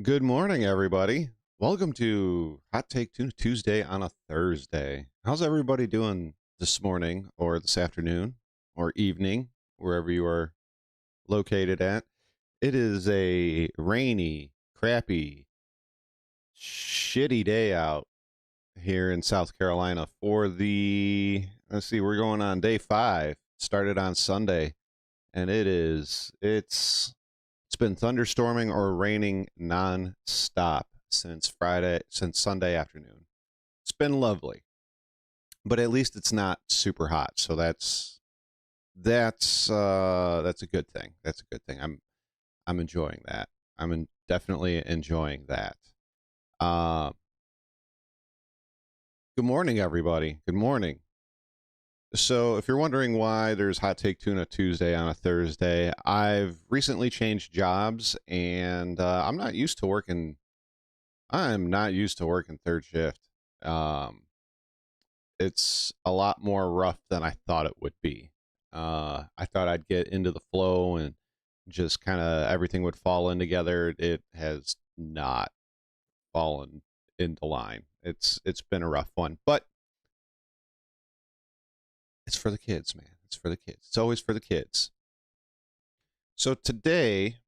Good morning, everybody. Welcome to Hot Take Tuesday on a Thursday. How's everybody doing this morning or this afternoon or evening, wherever you are located at? It is a rainy, crappy, shitty day out here in South Carolina for let's see, we're going on day 5. Started on Sunday, and it's been thunderstorming or raining non-stop since Sunday afternoon. It's been lovely, but at least it's not super hot, so that's a good thing. That's a good thing. I'm enjoying that. Definitely enjoying that. Uh, Good morning, everybody. Good morning. So, if you're wondering why there's Hot Take Tuna Tuesday on a Thursday, I've recently changed jobs, and I'm not used to working. I'm not used to working third shift. Um, it's a lot more rough than I thought it would be. I thought I'd get into the flow and just kind of everything would fall in together. It has not fallen into line. It's been a rough one, but it's for the kids, man. It's for the kids. It's always for the kids. So today,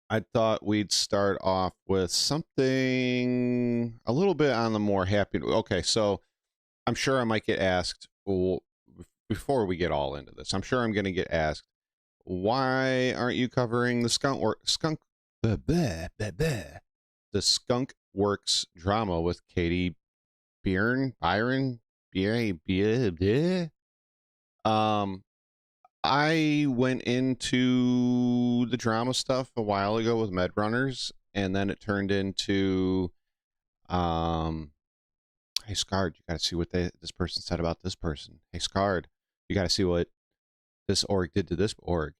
I thought we'd start off with something a little bit on the more happy. Okay, so I'm sure I might get asked, well, before we get all into this, I'm sure I'm going to get asked, why aren't you covering the the Skunk Works drama with Katie Byron? I went into the drama stuff a while ago with Med Runners, and then it turned into, hey Scarred, you got to see what this person said about this person. Hey Scarred, you got to see what this org did to this org.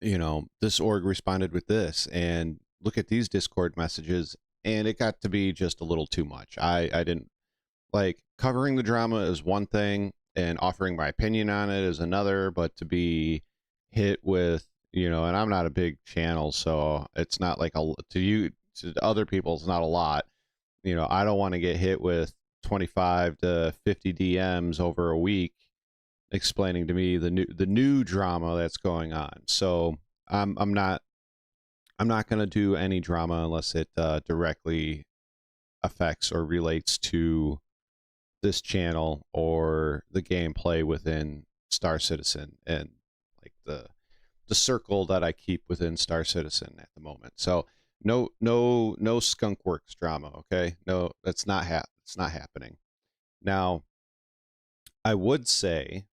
You know, this org responded with this, and look at these Discord messages, and it got to be just a little too much. I didn't like covering the drama is one thing, and offering my opinion on it is another, but to be hit with, you know, and I'm not a big channel, so it's not like to other people, it's not a lot. You know, I don't want to get hit with 25 to 50 DMs over a week explaining to me the new drama that's going on. So I'm not going to do any drama unless it directly affects or relates to this channel or the gameplay within Star Citizen and like the circle that I keep within Star Citizen at the moment. So no Skunk Works drama, okay? No, that's not it's not happening. Now, I would say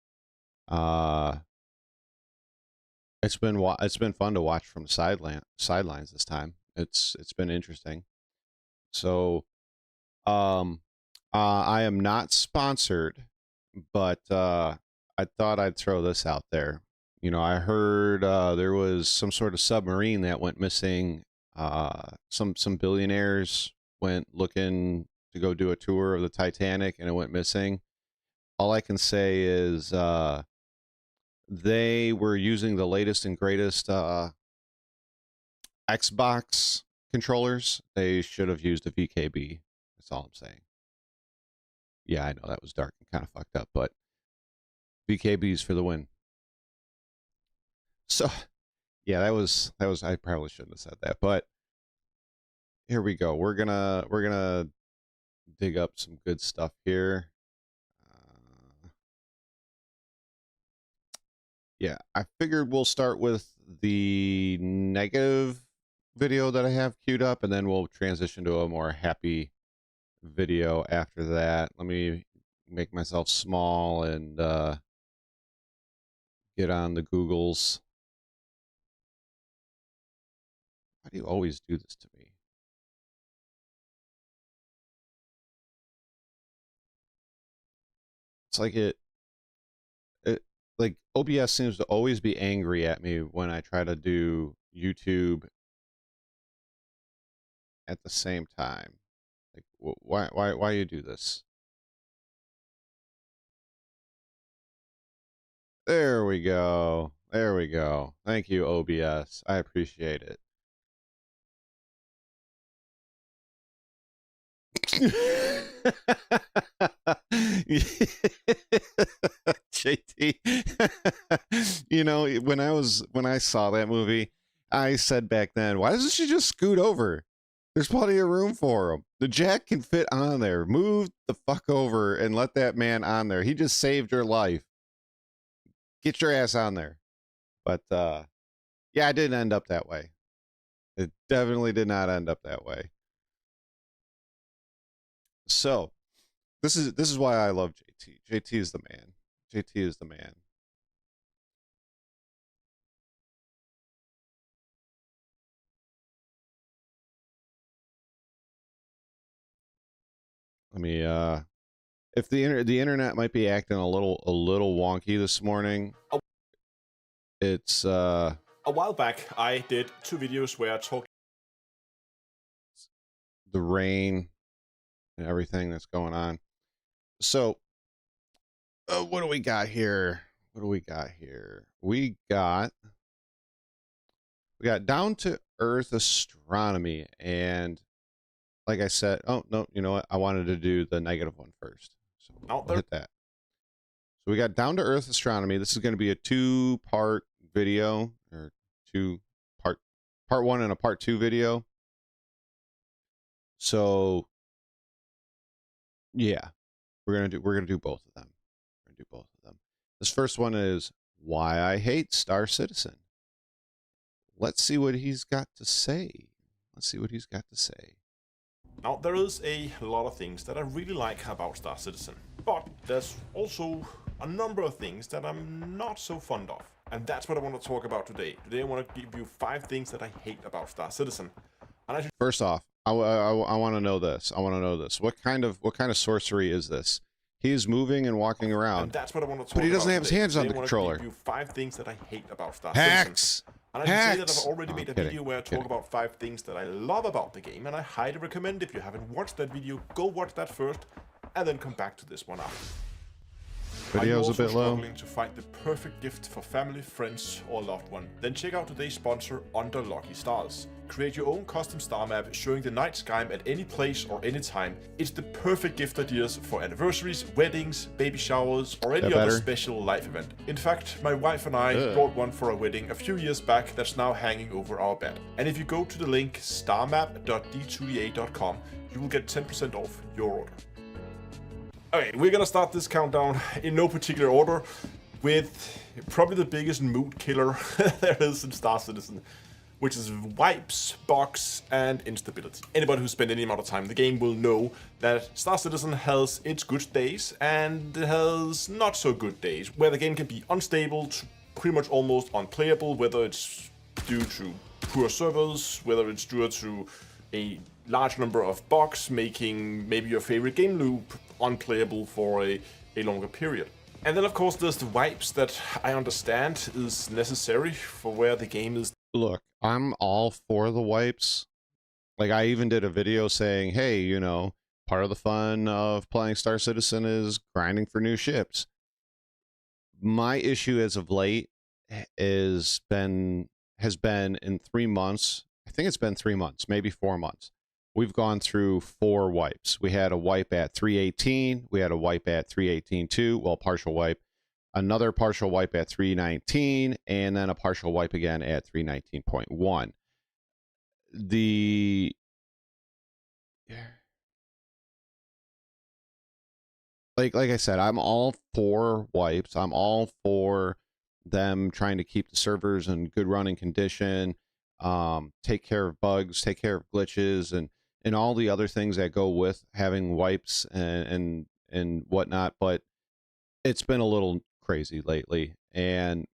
it's been fun to watch from the sidelines this time. It's been interesting. So I am not sponsored, but I thought I'd throw this out there. You know, I heard there was some sort of submarine that went missing. Some billionaires went looking to go do a tour of the Titanic, and it went missing. All I can say is they were using the latest and greatest Xbox controllers. They should have used a VKB. That's all I'm saying. Yeah, I know that was dark and kind of fucked up, but VKBs for the win. So, yeah, that was I probably shouldn't have said that, but here we go. We're gonna dig up some good stuff here. Yeah, I figured we'll start with the negative video that I have queued up, and then we'll transition to a more happy video after that. Let me make myself small and get on the Googles. Why do you always do this to me? It's like it like OBS seems to always be angry at me when I try to do YouTube at the same time. Like, why you do this? There we go. There we go. Thank you, OBS. I appreciate it. JT, you know, when I saw that movie, I said back then, why doesn't she just scoot over? There's plenty of room for him. The jack can fit on there. Move the fuck over and let that man on there. He just saved your life. Get your ass on there. But yeah, it didn't end up that way. It definitely did not end up that way. So this is why I love JT. JT is the man. JT is the man. Let me if the internet might be acting a little wonky this morning. It's a while back I did 2 videos where I talked the rain and everything that's going on. So what do we got here? What do we got here? We got down to Earth astronomy. And like I said, oh no, you know what? I wanted to do the negative one first. So we'll hit that. So we got down to Earth astronomy. This is going to be a 2-part video, or part 1 and a part 2 video. So yeah, we're gonna do both of them. This first one is why I hate Star Citizen. Let's see what he's got to say. Now, there is a lot of things that I really like about Star Citizen, but there's also a number of things that I'm not so fond of. And that's what I want to talk about today. Today I want to give you 5 things that I hate about Star Citizen. And First off, I want to know this. What kind of sorcery is this? He's moving and walking around. And that's what I want to talk about. But he doesn't have his hands on the controller. I want to give you 5 things that I hate about Star Hacks! Citizen. And I should say that I've already made a video where I talk about 5 things that I love about the game, and I highly recommend, if you haven't watched that video, go watch that first, and then come back to this one after. Video's a bit low. Struggling to find the perfect gift for family, friends, or loved one? Then check out today's sponsor, Under Lucky Stars. Create your own custom star map showing the night sky at any place or any time. It's the perfect gift ideas for anniversaries, weddings, baby showers, or any other special life event. In fact, my wife and I bought one for a wedding a few years back that's now hanging over our bed. And if you go to the link starmap.d2ea.com, you will get 10% off your order. Okay, we're gonna start this countdown in no particular order with probably the biggest mood killer there is in Star Citizen, which is wipes, bugs, and instability. Anybody who spent any amount of time in the game will know that Star Citizen has its good days and has not so good days, where the game can be unstable to pretty much almost unplayable, whether it's due to poor servers, whether it's due to a large number of bugs making maybe your favorite game loop unplayable for a longer period. And then of course there's the wipes that I understand is necessary for where the game is. Look, I'm all for the wipes. Like, I even did a video saying, hey, you know, part of the fun of playing Star Citizen is grinding for new ships. My issue as of late has been in 3 months. I think it's been 3 months, maybe 4 months. We've gone through 4 wipes. We had a wipe at 318. We had a wipe at 318.2. Well, partial wipe. Another partial wipe at 319. And then a partial wipe again at 319.1. Like I said, I'm all for wipes. I'm all for them trying to keep the servers in good running condition, take care of bugs, take care of glitches, and all the other things that go with having wipes and whatnot. But it's been a little crazy lately. And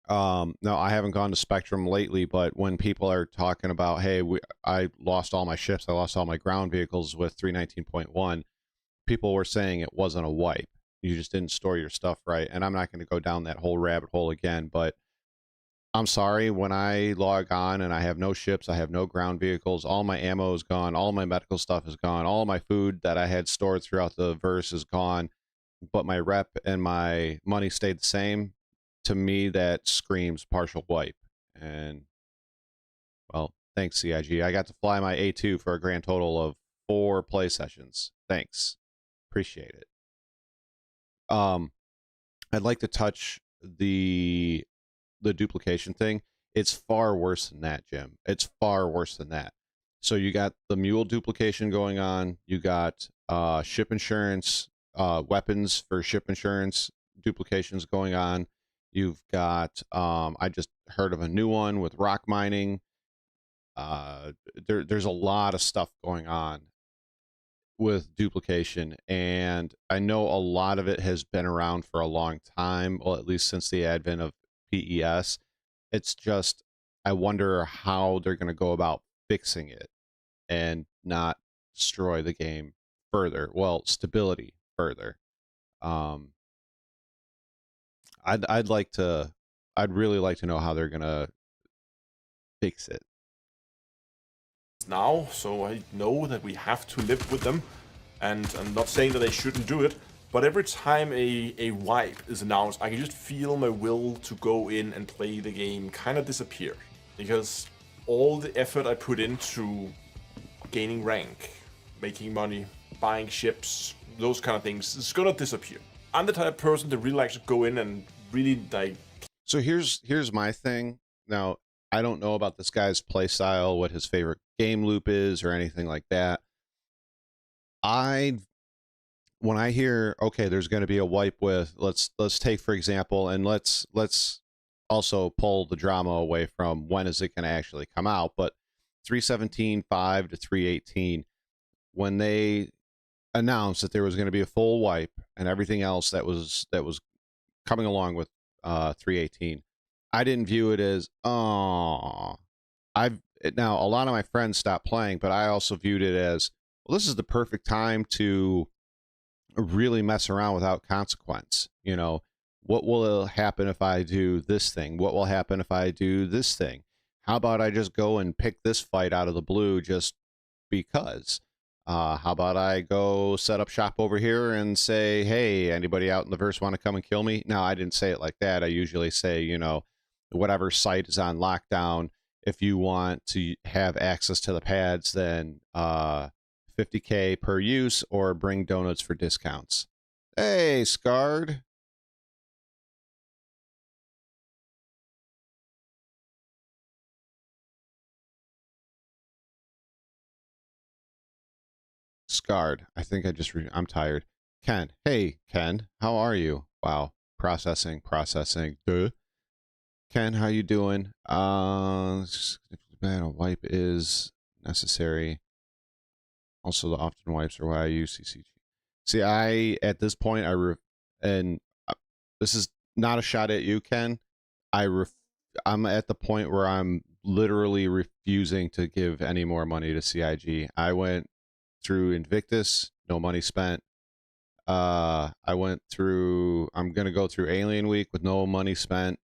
no, I haven't gone to Spectrum lately, but when people are talking about, hey, I lost all my ships, I lost all my ground vehicles with 319.1, people were saying it wasn't a wipe. You just didn't store your stuff right. And I'm not going to go down that whole rabbit hole again, but I'm sorry, when I log on and I have no ships, I have no ground vehicles, all my ammo is gone, all my medical stuff is gone, all my food that I had stored throughout the verse is gone, but my rep and my money stayed the same. To me, that screams partial wipe. And, well, thanks, CIG. I got to fly my A2 for a grand total of 4 play sessions. Thanks. Appreciate it. I'd like to touch the duplication thing. It's far worse than that, Jim. It's far worse than that. So you got the mule duplication going on. You got ship insurance, weapons for ship insurance duplications going on. You've got, I just heard of a new one with rock mining. There's a lot of stuff going on with duplication, and I know a lot of it has been around for a long time, well, at least since the advent of PES. It's just, I wonder how they're going to go about fixing it and not destroy the game further. Well, stability further. I'd really like to know how they're going to fix it. Now, so I know that we have to live with them, and I'm not saying that they shouldn't do it, but every time a wipe is announced, I can just feel my will to go in and play the game kind of disappear, because all the effort I put into gaining rank, making money, buying ships, those kind of things, is gonna disappear. I'm the type of person that really likes to go in and really like. So here's my thing. Now, I don't know about this guy's play style, what his favorite game loop is, or anything like that. When I hear, okay, there's going to be a wipe with, let's take for example, and let's also pull the drama away from when is it going to actually come out, but 3.17.5 to 3.18, when they announced that there was going to be a full wipe and everything else that was coming along with 3.18, I didn't view it as, now a lot of my friends stopped playing, but I also viewed it as, well, this is the perfect time to really mess around without consequence. You know, what will happen if I do this thing? What will happen if I do this thing? How about I just go and pick this fight out of the blue just because? How about I go set up shop over here and say, hey, anybody out in the verse want to come and kill me? No, I didn't say it like that. I usually say, you know, whatever site is on lockdown, if you want to have access to the pads, then 50K per use, or bring donuts for discounts. Hey, Scarred. Scarred. I think I just, I'm tired. Ken. Hey, Ken. How are you? Wow. Processing. Duh. Ken, how you doing? Man, a wipe is necessary. Also, the often wipes are why I use CCG. See, at this point, this is not a shot at you, Ken. I'm at the point where I'm literally refusing to give any more money to CIG. I went through Invictus, no money spent. I'm going to go through Alien Week with no money spent.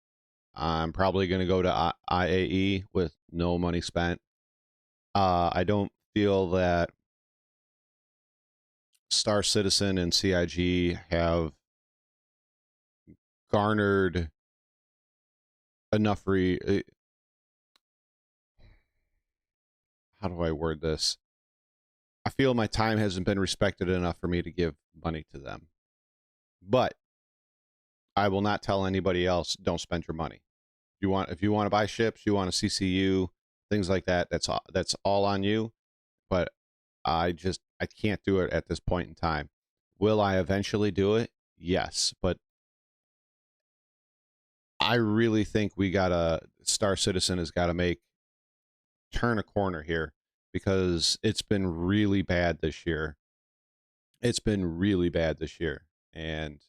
I'm probably going to go to IAE with no money spent. I don't feel that Star Citizen and CIG have garnered enough how do I word this? I feel my time hasn't been respected enough for me to give money to them. But I will not tell anybody else, don't spend your money. If you want to buy ships, you want a CCU, things like that, that's all on you. But I can't do it at this point in time. Will I eventually do it? Yes, but I really think Star Citizen has got to turn a corner here, because it's been really bad this year. And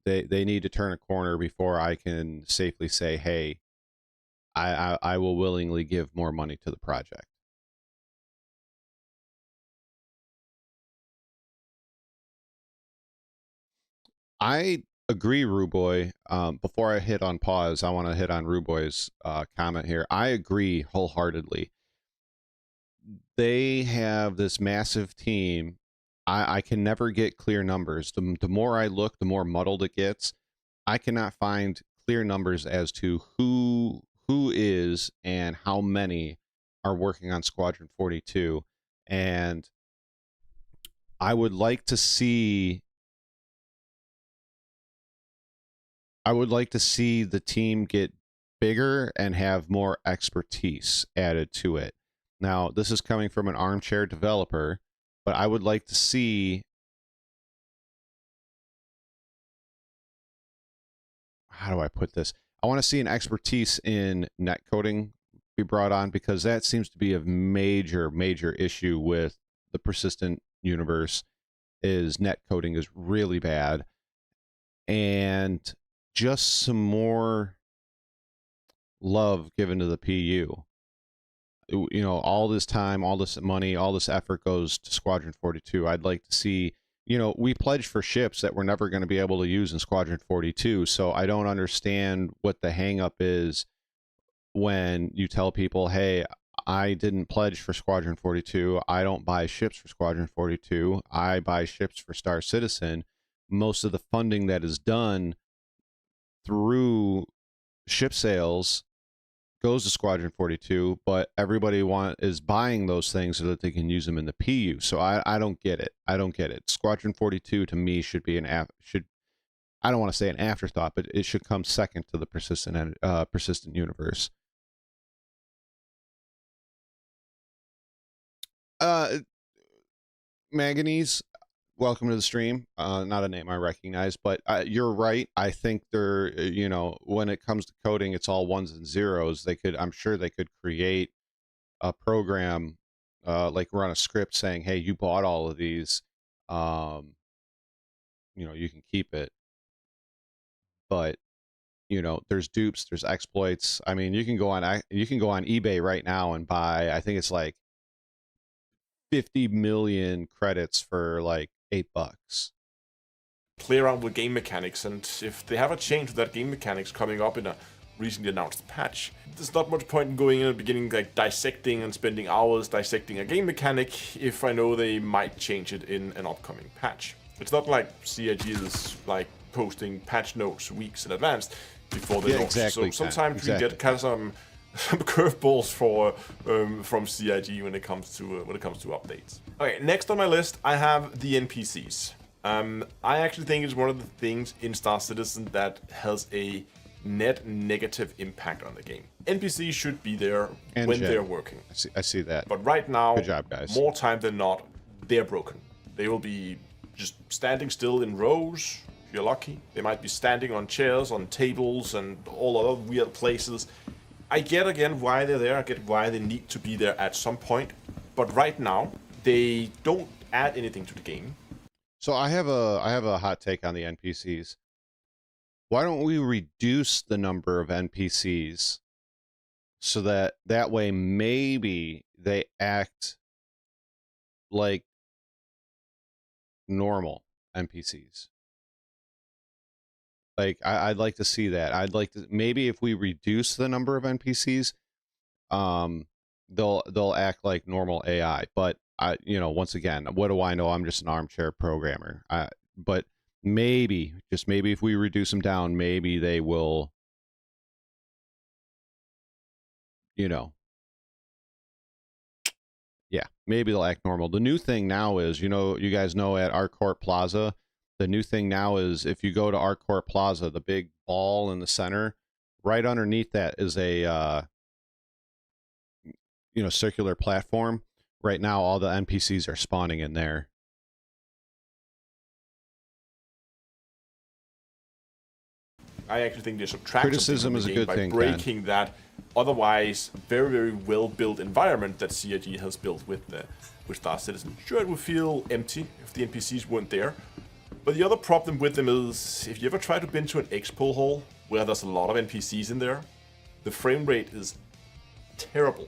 they need to turn a corner before I can safely say, hey, I will willingly give more money to the project. I agree, Ruboy. Before I hit on pause, I want to hit on Ruboy's comment here. I agree wholeheartedly. They have this massive team. I can never get clear numbers. The more I look, the more muddled it gets. I cannot find clear numbers as to who is and how many are working on Squadron 42. And I would like to see the team get bigger and have more expertise added to it. Now, this is coming from an armchair developer, but I would like to see, how do I put this? I want to see an expertise in net coding be brought on, because that seems to be a major issue with the persistent universe. Is net coding is really bad, and just some more love given to the PU. You know, all this time, all this money, all this effort goes to Squadron 42. I'd like to see, you know, we pledged for ships that we're never going to be able to use in Squadron 42. So I don't understand what the hang up is when you tell people, hey, I didn't pledge for Squadron 42. I don't buy ships for Squadron 42. I buy ships for Star Citizen. Most of the funding that is done through ship sales goes to Squadron 42, but everybody is buying those things so that they can use them in the PU. So I don't get it. I don't get it. Squadron 42 to me should be I don't want to say an afterthought, but it should come second to the persistent universe. Manganese, welcome to the stream. Not a name I recognize, but you're right. I think they're, when it comes to coding, it's all ones and zeros. I'm sure they could create a program, like run a script saying, hey, you bought all of these, you can keep it. But, there's dupes, there's exploits. I mean, you can go on eBay right now and buy, I think it's like 50 million credits for like $8. Play around with game mechanics, and if they have a change to that game mechanics coming up in a recently announced patch, there's not much point in going in at the beginning like dissecting and spending hours dissecting a game mechanic if I know they might change it in an upcoming patch. It's not like CIG is like posting patch notes weeks in advance before they launch. Exactly, so sometimes we get kind of some curveballs from CIG when it comes to updates. Okay, next on my list I have the NPCs. I actually think it's one of the things in Star Citizen that has a net negative impact on the game. NPCs should be there when they're working. I see that. But right now, good job, guys. More time than not, they're broken. They will be just standing still in rows, if you're lucky. They might be standing on chairs, on tables, and all other weird places. I get again why they're there, I get why they need to be there at some point, but right now, they don't add anything to the game. So I have a hot take on the NPCs. Why don't we reduce the number of NPCs so that way maybe they act like normal NPCs? Like I'd like to see that. I'd like to, maybe if we reduce the number of NPCs, they'll act like normal AI. But once again, what do I know? I'm just an armchair programmer. But maybe, just maybe, if we reduce them down, maybe they will, yeah, maybe they'll act normal. The new thing now is, you guys know at Arcourt Plaza, the new thing now is if you go to Arcourt Plaza, the big ball in the center, right underneath that is a, circular platform. Right now, all the NPCs are spawning in there. I actually think they subtract criticism is a good thing by breaking that otherwise very, very well-built environment that CIG has built with Star Citizen. Sure, it would feel empty if the NPCs weren't there, but the other problem with them is if you ever try to been to an expo hall where there's a lot of NPCs in there, the frame rate is terrible.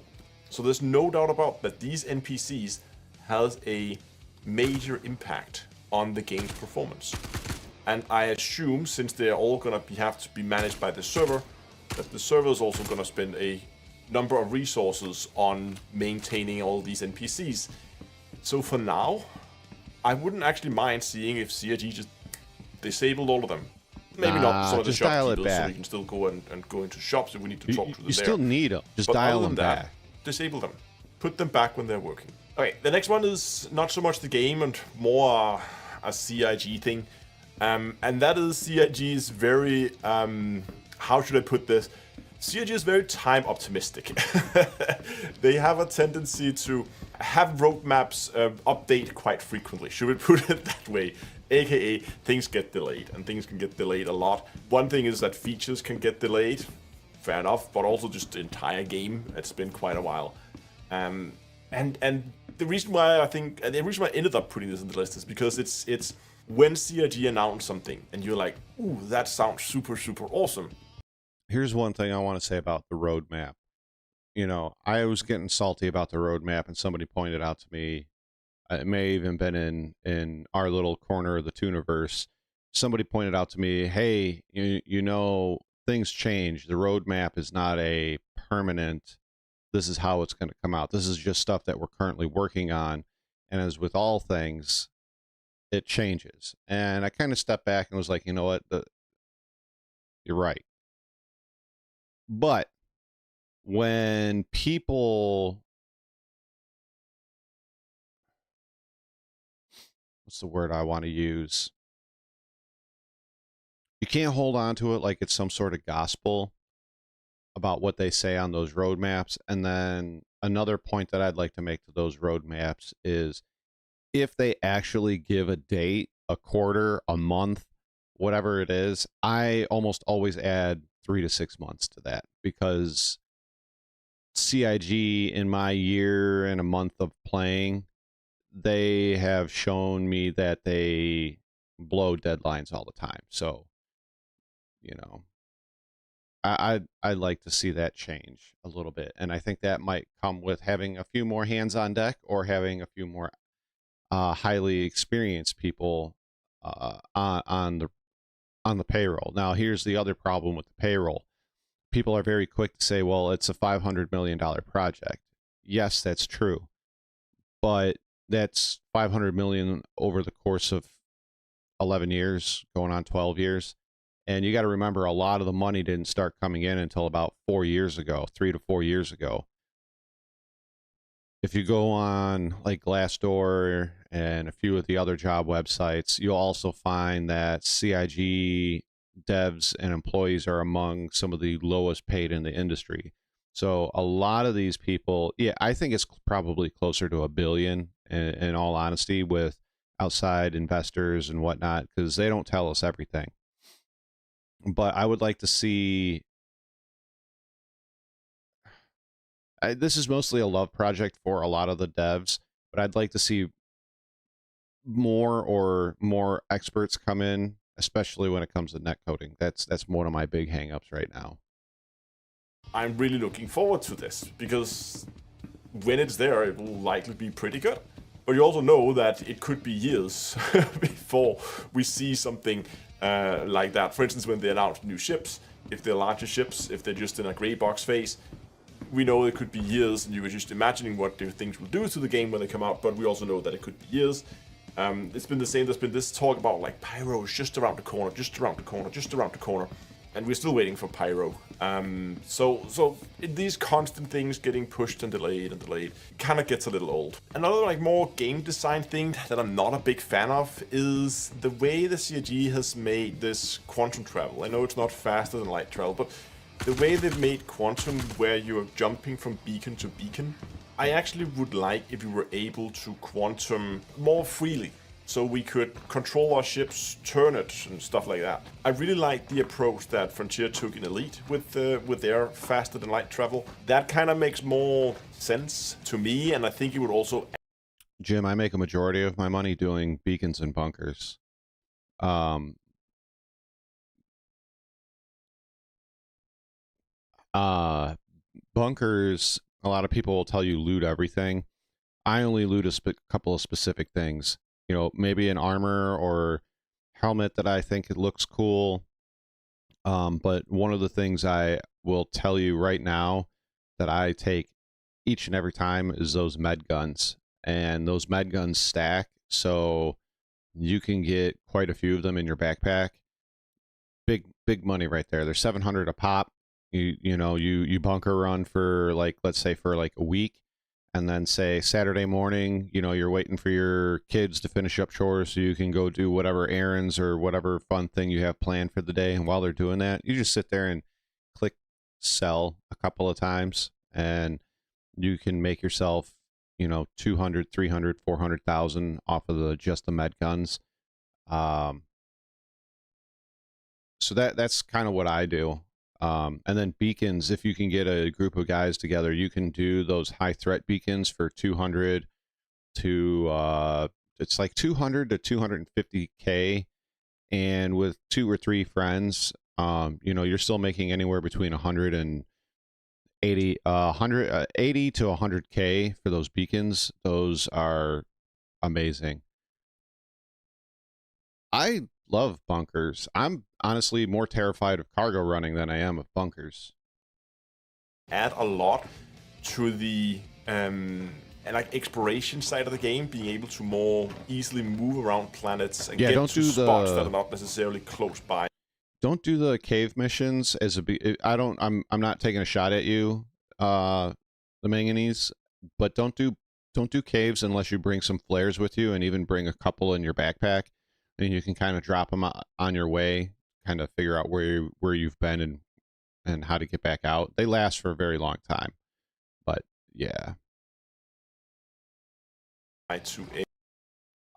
So there's no doubt about that these NPCs has a major impact on the game's performance. And I assume, since they're all going to have to be managed by the server, that the server is also going to spend a number of resources on maintaining all these NPCs. So for now, I wouldn't actually mind seeing if CIG just disabled all of them. Maybe not some of the shopkeepers, so we can still go and go into shops if we need to talk to them there. You still need them. Just but dial them that, back. Disable them. Put them back when they're working. Okay, the next one is not so much the game and more a CIG thing. And that is CIG's very, how should I put this? CIG is very time optimistic. They have a tendency to have roadmaps update quite frequently, should we put it that way? AKA, things get delayed, and things can get delayed a lot. One thing is that features can get delayed, fair enough, but also just the entire game. It's been quite a while. And the reason why the reason why I ended up putting this in the list is because it's when CIG announced something, and you're like, ooh, that sounds super, super awesome. Here's one thing I want to say about the roadmap. I was getting salty about the roadmap, and somebody pointed out to me, it may have even been in our little corner of the Tunaverse, somebody pointed out to me, hey, things change. The roadmap is not a permanent, this is how it's going to come out. This is just stuff that we're currently working on. And as with all things, it changes. And I kind of stepped back and was like, you know what? You're right. But when people, what's the word I want to use? You can't hold on to it like it's some sort of gospel about what they say on those roadmaps. And then another point that I'd like to make to those roadmaps is if they actually give a date, a quarter, a month, whatever it is, I almost always add 3 to 6 months to that, because CIG, in my year and a month of playing, they have shown me that they blow deadlines all the time. So, you know, I'd like to see that change a little bit, and I think that might come with having a few more hands on deck, or having a few more highly experienced people on the payroll. Now, here's the other problem with the payroll. People are very quick to say, well, it's a $500 million project. Yes, that's true. But that's $500 million over the course of 11 years, going on 12 years. And you got to remember, a lot of the money didn't start coming in until about 4 years ago, 3 to 4 years ago. If you go on like Glassdoor and a few of the other job websites, you'll also find that CIG devs and employees are among some of the lowest paid in the industry. So a lot of these people, yeah, I think it's probably closer to $1 billion in all honesty, with outside investors and whatnot, because they don't tell us everything. But I would like to see, this is mostly a love project for a lot of the devs, but I'd like to see more experts come in, especially when it comes to net coding. That's one of my big hangups right now. I'm really looking forward to this, because when it's there, it will likely be pretty good. But you also know that it could be years before we see something like that. For instance, when they announce new ships, if they're larger ships, if they're just in a gray box phase, we know it could be years, and you were just imagining what the things will do to the game when they come out, but we also know that it could be years. It's been the same. There's been this talk about like Pyro is just around the corner, just around the corner, just around the corner, and we're still waiting for Pyro. So these constant things getting pushed and delayed kind of gets a little old. Another like more game design thing that I'm not a big fan of is the way the CIG has made this quantum travel. I know it's not faster than light travel, but the way they've made quantum, where you're jumping from beacon to beacon, I actually would like if we were able to quantum more freely, so we could control our ships, turn it, and stuff like that. I really like the approach that Frontier took in Elite with their faster than light travel. That kind of makes more sense to me, and I think it would also... Jim, I make a majority of my money doing beacons and bunkers. Bunkers, a lot of people will tell you loot everything. I only loot a couple of specific things. You know, maybe an armor or helmet that I think it looks cool. But one of the things I will tell you right now that I take each and every time is those med guns. And those med guns stack, so you can get quite a few of them in your backpack. Big money right there. They're 700 a pop. You bunker run for, like, let's say for like a week, and then say Saturday morning, you're waiting for your kids to finish up chores so you can go do whatever errands or whatever fun thing you have planned for the day. And while they're doing that, you just sit there and click sell a couple of times, and you can make yourself 200, 300, 400,000 off of just the med guns. So that's kind of what I do. And then beacons, if you can get a group of guys together, you can do those high threat beacons for 200 to it's like 200 to 250k, and with 2 or 3 friends, you're still making anywhere between 80 to 100k for those beacons. Those are amazing. I love bunkers. I'm honestly more terrified of cargo running than I am of bunkers. Add a lot to the exploration side of the game, being able to more easily move around planets and get to spots that are not necessarily close by. Don't do the cave missions I'm not taking a shot at you. the manganese, but don't do caves unless you bring some flares with you, and even bring a couple in your backpack, and you can kind of drop them on your way, kind of figure out where you've been and how to get back out. They last for a very long time, but yeah.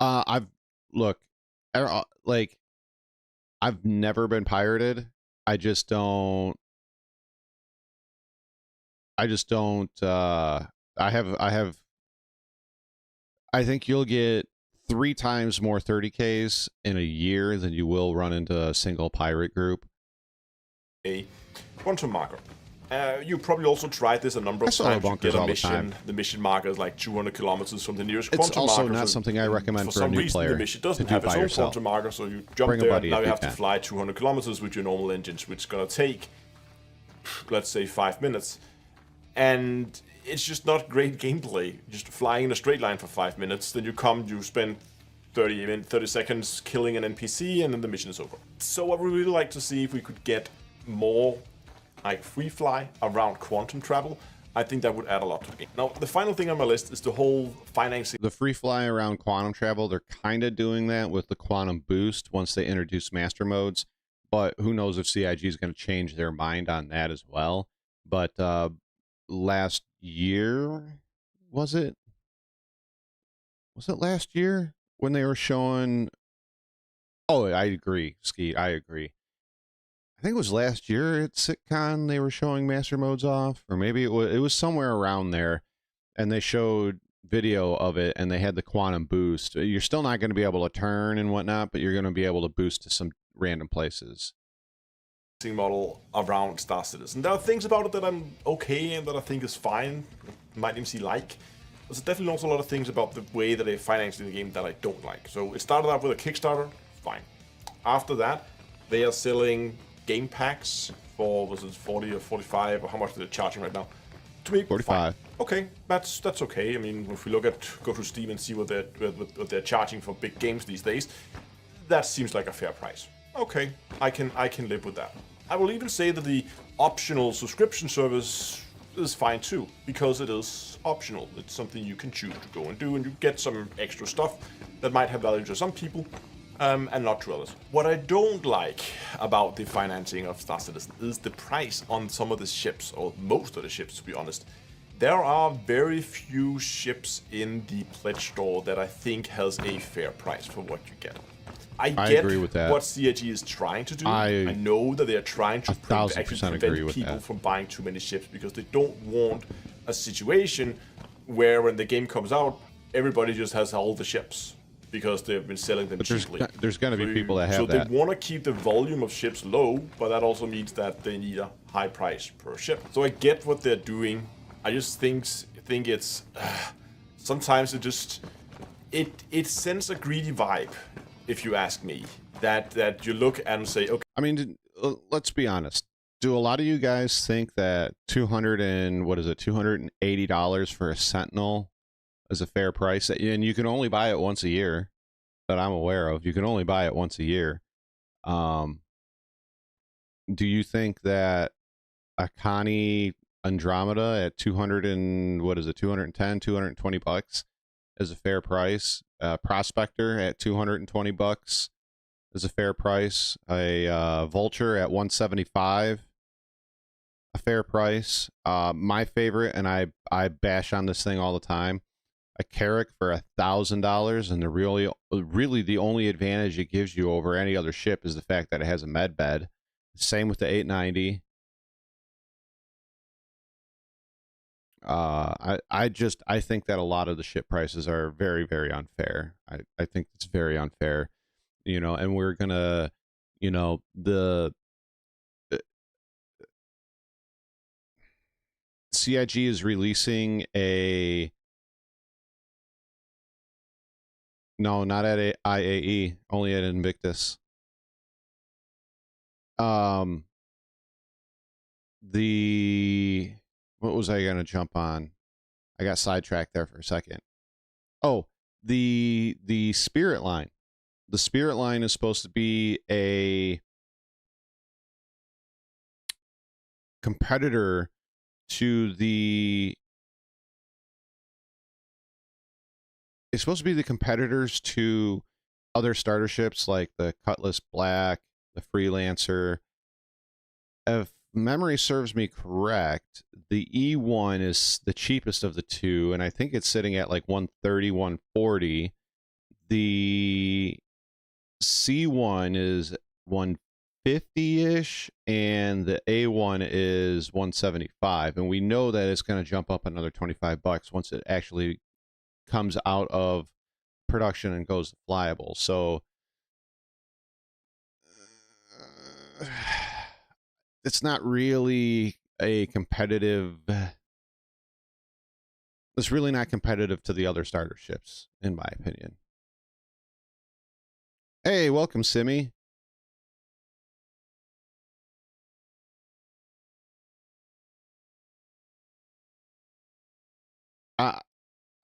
I've look, like, I've never been pirated. I just don't. I have. I think you'll get 3 times more 30Ks in a year than you will run into a single pirate group. A quantum marker. You probably also tried this a number of times. You get a mission. The mission marker is like 200 kilometers from the nearest quantum marker. It's also not something I recommend for a new player. The mission doesn't have its own quantum marker, so you jump there. Now you have to fly 200 kilometers with your normal engines, which is going to take, let's say, 5 minutes. And it's just not great gameplay. Just flying in a straight line for 5 minutes, then you spend 30 seconds killing an NPC, and then the mission is over. So I would really like to see if we could get more like free fly around quantum travel. I think that would add a lot to the game. Now, the final thing on my list is the whole financing. The free fly around quantum travel, they're kind of doing that with the quantum boost once they introduce master modes, but who knows if CIG is going to change their mind on that as well. But last year, was it last year when they were showing? Oh, I agree, Skeet, I agree. I think it was last year at SitCon they were showing master modes off, or maybe it was somewhere around there, and they showed video of it, and they had the quantum boost. You're still not going to be able to turn and whatnot, but you're going to be able to boost to some random places. Model around Star Citizen. There are things about it that I'm okay and that I think is fine. Might even see like. There's definitely also a lot of things about the way that they financed the game that I don't like. So it started out with a Kickstarter, fine. After that, they are selling game packs for, was it 40 or 45, or how much they're charging right now? To me, 45. Fine. Okay, that's okay. I mean, if we go to Steam and see what they're charging for big games these days, that seems like a fair price. Okay, I can live with that. I will even say that the optional subscription service is fine too, because it is optional. It's something you can choose to go and do, and you get some extra stuff that might have value to some people, and not to others. What I don't like about the financing of Star Citizen is the price on some of the ships, or most of the ships, to be honest. There are very few ships in the pledge store that I think has a fair price for what you get. I agree with that. What CIG is trying to do. I know that they are trying to prevent people from buying too many ships, because they don't want a situation where when the game comes out, everybody just has all the ships because they've been selling them cheaply. There's going to be people that have that. So they want to keep the volume of ships low, but that also means that they need a high price per ship. So I get what they're doing. I just think it's sometimes it sends a greedy vibe, if you ask me, that you look and say, okay. I mean, let's be honest. Do a lot of you guys think that $280 for a Sentinel is a fair price? And you can only buy it once a year, that I'm aware of. You can only buy it once a year. Do you think that Akani Andromeda at 220 bucks is a fair price? Prospector at 220 bucks is a fair price. A Vulture at 175, a fair price. My favorite, and I bash on this thing all the time, a Carrack for $1,000, and really the only advantage it gives you over any other ship is the fact that it has a med bed. Same with the 890. I think that a lot of the ship prices are very, very unfair. I think it's very unfair, and we're gonna, the CIG is releasing no, not at IAE, only at Invictus. What was I gonna jump on? I got sidetracked there for a second. Oh, the Spirit line. The Spirit line is supposed to be a competitor to the... It's supposed to be the competitors to other starter ships like the Cutlass Black, the Freelancer. If memory serves me correct, the E1 is the cheapest of the two, and I think it's sitting at like 130, 140. The C1 is 150-ish, and the A1 is 175. And we know that it's going to jump up another $25 once it actually comes out of production and goes flyable. So it's not really a competitive... It's really not competitive to the other starter ships, in my opinion. Hey, welcome, Simi.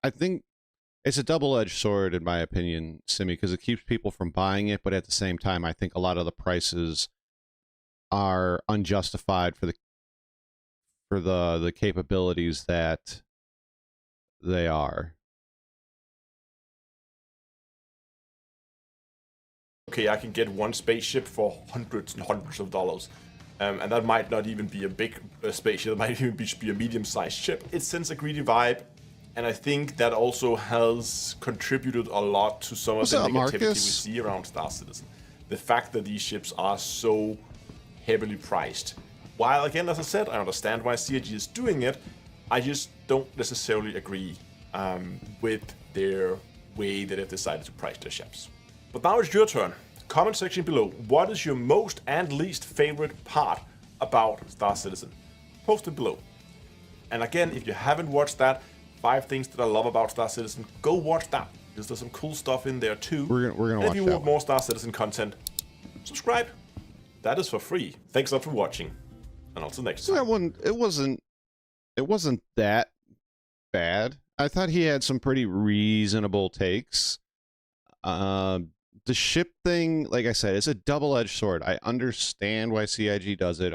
I think it's a double-edged sword, in my opinion, Simi, because it keeps people from buying it, but at the same time, I think a lot of the prices are unjustified for the capabilities that they are. Okay, I can get one spaceship for hundreds and hundreds of dollars. And that might not even be a big spaceship, it might even be a medium-sized ship. It sends a greedy vibe, and I think that also has contributed a lot to some of the negativity we see around Star Citizen. The fact that these ships are so heavily priced. While, again, as I said, I understand why CIG is doing it, I just don't necessarily agree with their way that they've decided to price their ships. But now it's your turn. Comment section below, what is your most and least favorite part about Star Citizen? Post it below. And again, if you haven't watched that, 5 things that I love about Star Citizen, go watch that, because there's some cool stuff in there too. We're gonna watch that. If you want more Star Citizen content, subscribe. That is for free. Thanks a lot for watching, and until next time. That one, it wasn't that bad. I thought he had some pretty reasonable takes. The ship thing, like I said, it's a double-edged sword. I understand why CIG does it.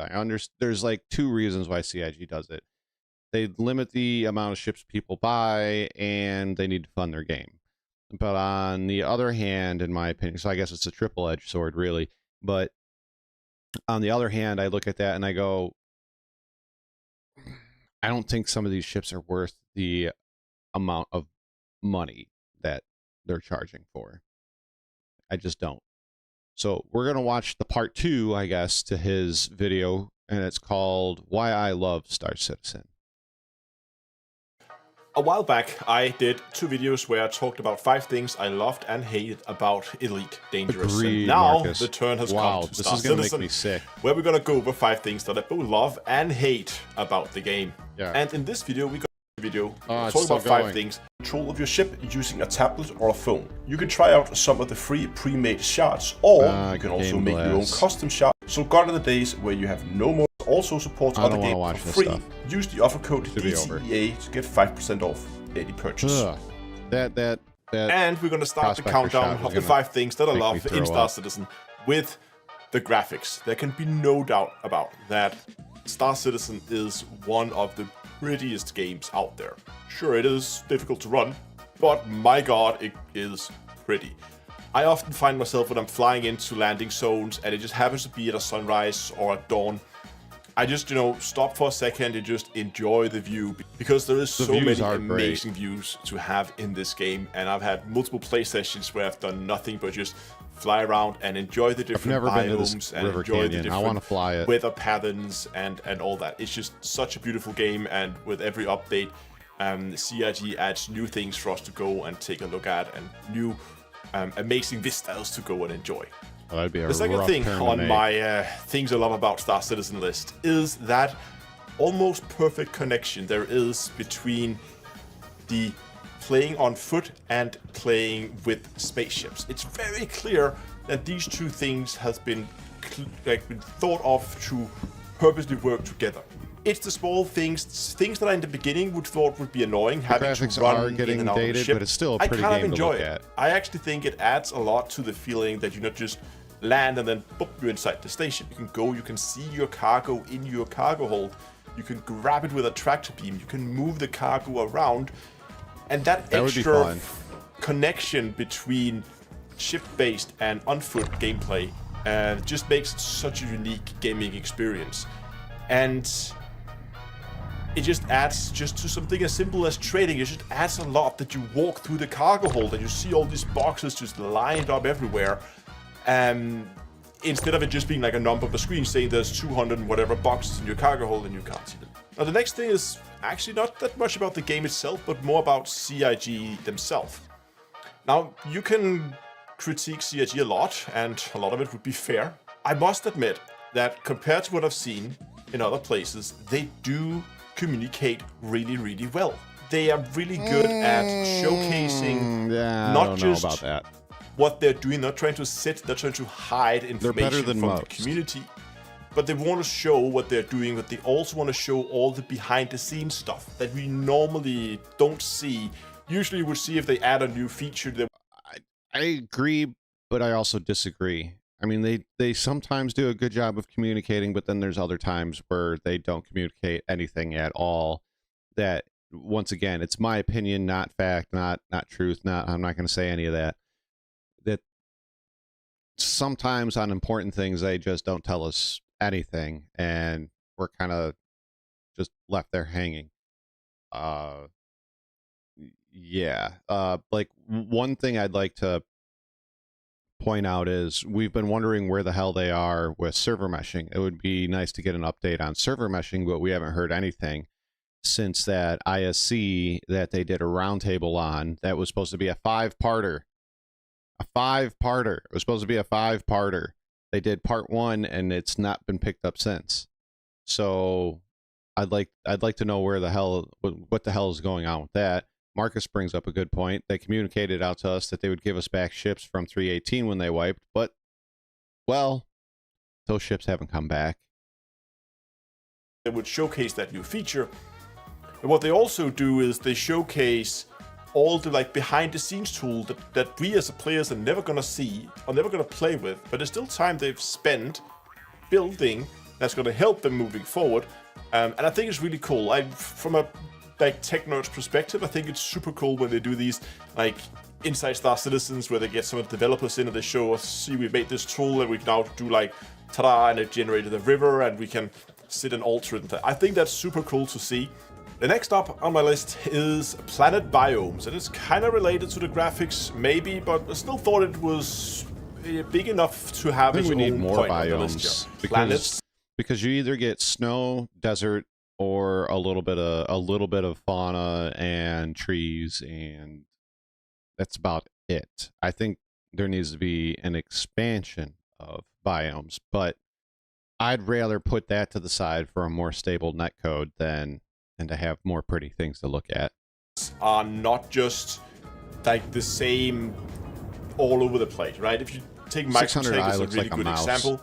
There's like 2 reasons why CIG does it. They limit the amount of ships people buy, and they need to fund their game. But on the other hand, in my opinion, so I guess it's a triple-edged sword, really. But on the other hand, I look at that and I go, I don't think some of these ships are worth the amount of money that they're charging for. I just don't. So we're going to watch the part 2, I guess, to his video, and it's called Why I Love Star Citizen. A while back, I did 2 videos where I talked about 5 things I loved and hated about Elite Dangerous. Agreed, and now Marcus. the turn has Wow, come to this Star is gonna Citizen, make me sick. where we're going to go over 5 things that I both love and hate about the game. Yeah. And in this video, we got it's talk still about 5 going. things. Control of your ship using a tablet or a phone. You can try out some of the free pre-made shots, or you can also make your own custom shot. So gone are the days where you have no more. Also supports other games for free. Use the offer code DCEA to get 5% off any purchase. That And we're going to start the countdown of the 5 things that I love in Star Citizen with the graphics. There can be no doubt about that. Star Citizen is one of the prettiest games out there. Sure, it is difficult to run, but my god, it is pretty. I often find myself when I'm flying into landing zones and it just happens to be at a sunrise or at dawn, I just, stop for a second and just enjoy the view, because there is so many amazing views to have in this game, and I've had multiple play sessions where I've done nothing but just fly around and enjoy the different biomes and enjoy the different weather patterns and all that. It's just such a beautiful game, and with every update, CIG adds new things for us to go and take a look at, and new amazing vistas to go and enjoy. That'd be a the second thing on my things I love about Star Citizen list is that almost perfect connection there is between the playing on foot and playing with spaceships. It's very clear that these 2 things has been thought of to purposely work together. It's the small things that I in the beginning thought would be annoying, having to run in and out of the ship. But it's still a pretty game to look at. I kind of enjoy it. I actually think it adds a lot to the feeling that you not just land and then boop, you're inside the station. You can go, you can see your cargo in your cargo hold. You can grab it with a tractor beam. You can move the cargo around. And that would be extra fun. connection between ship-based and on-foot gameplay just makes it such a unique gaming experience. And it just adds just to something as simple as trading. It just adds a lot that you walk through the cargo hold and you see all these boxes just lined up everywhere. Instead of it just being like a number on the screen saying there's 200 and whatever boxes in your cargo hold and you can't see them. Now the next thing is actually not that much about the game itself, but more about CIG themselves. Now you can critique CIG a lot, and a lot of it would be fair. I must admit that compared to what I've seen in other places, they do communicate really, really well. They are really good at showcasing not just about that. What they're doing, not trying to they're trying to hide information from the community, but they want to show what they're doing, but they also want to show all the behind-the-scenes stuff that we normally don't see. Usually we would see if they add a new feature. I agree, but I also disagree. I mean, they sometimes do a good job of communicating, but then there's other times where they don't communicate anything at all. That, once again, it's my opinion, not fact, not truth, I'm not going to say any of that. That sometimes on important things, they just don't tell us anything, and we're kind of just left there hanging. Like, one thing I'd like to point out is we've been wondering where the hell they are with server meshing. It would be nice to get an update on server meshing, but we haven't heard anything since that ISC that they did a roundtable on. That was supposed to be a five-parter. It was supposed to be a five-parter. They did part one, and it's not been picked up since. So I'd like to know what the hell is going on with that. Marcus brings up a good point. They communicated out to us that they would give us back ships from 318 when they wiped, but, well, those ships haven't come back. They would showcase that new feature. And what they also do is they showcase all the behind-the-scenes tool that we as players are never going to see or never going to play with, but there's still time they've spent building that's going to help them moving forward. And I think it's really cool. From a tech nerd's perspective, I think it's super cool when they do these inside Star Citizens, where they get some of the developers in and they show us, see, we made this tool and we can now do ta-da, and it generated a river and we can sit and alter it. I think that's super cool to see. The next up on my list is planet biomes, and it's kind of related to the graphics, maybe, but I still thought it was big enough to have its own point on the list here. Planets. Because you either get snow, desert, or a little bit of fauna and trees, and that's about it. I think there needs to be an expansion of biomes, but I'd rather put that to the side for a more stable netcode than to have more pretty things to look at. Are not just the same all over the place, right? If you take Microtech as a really good example,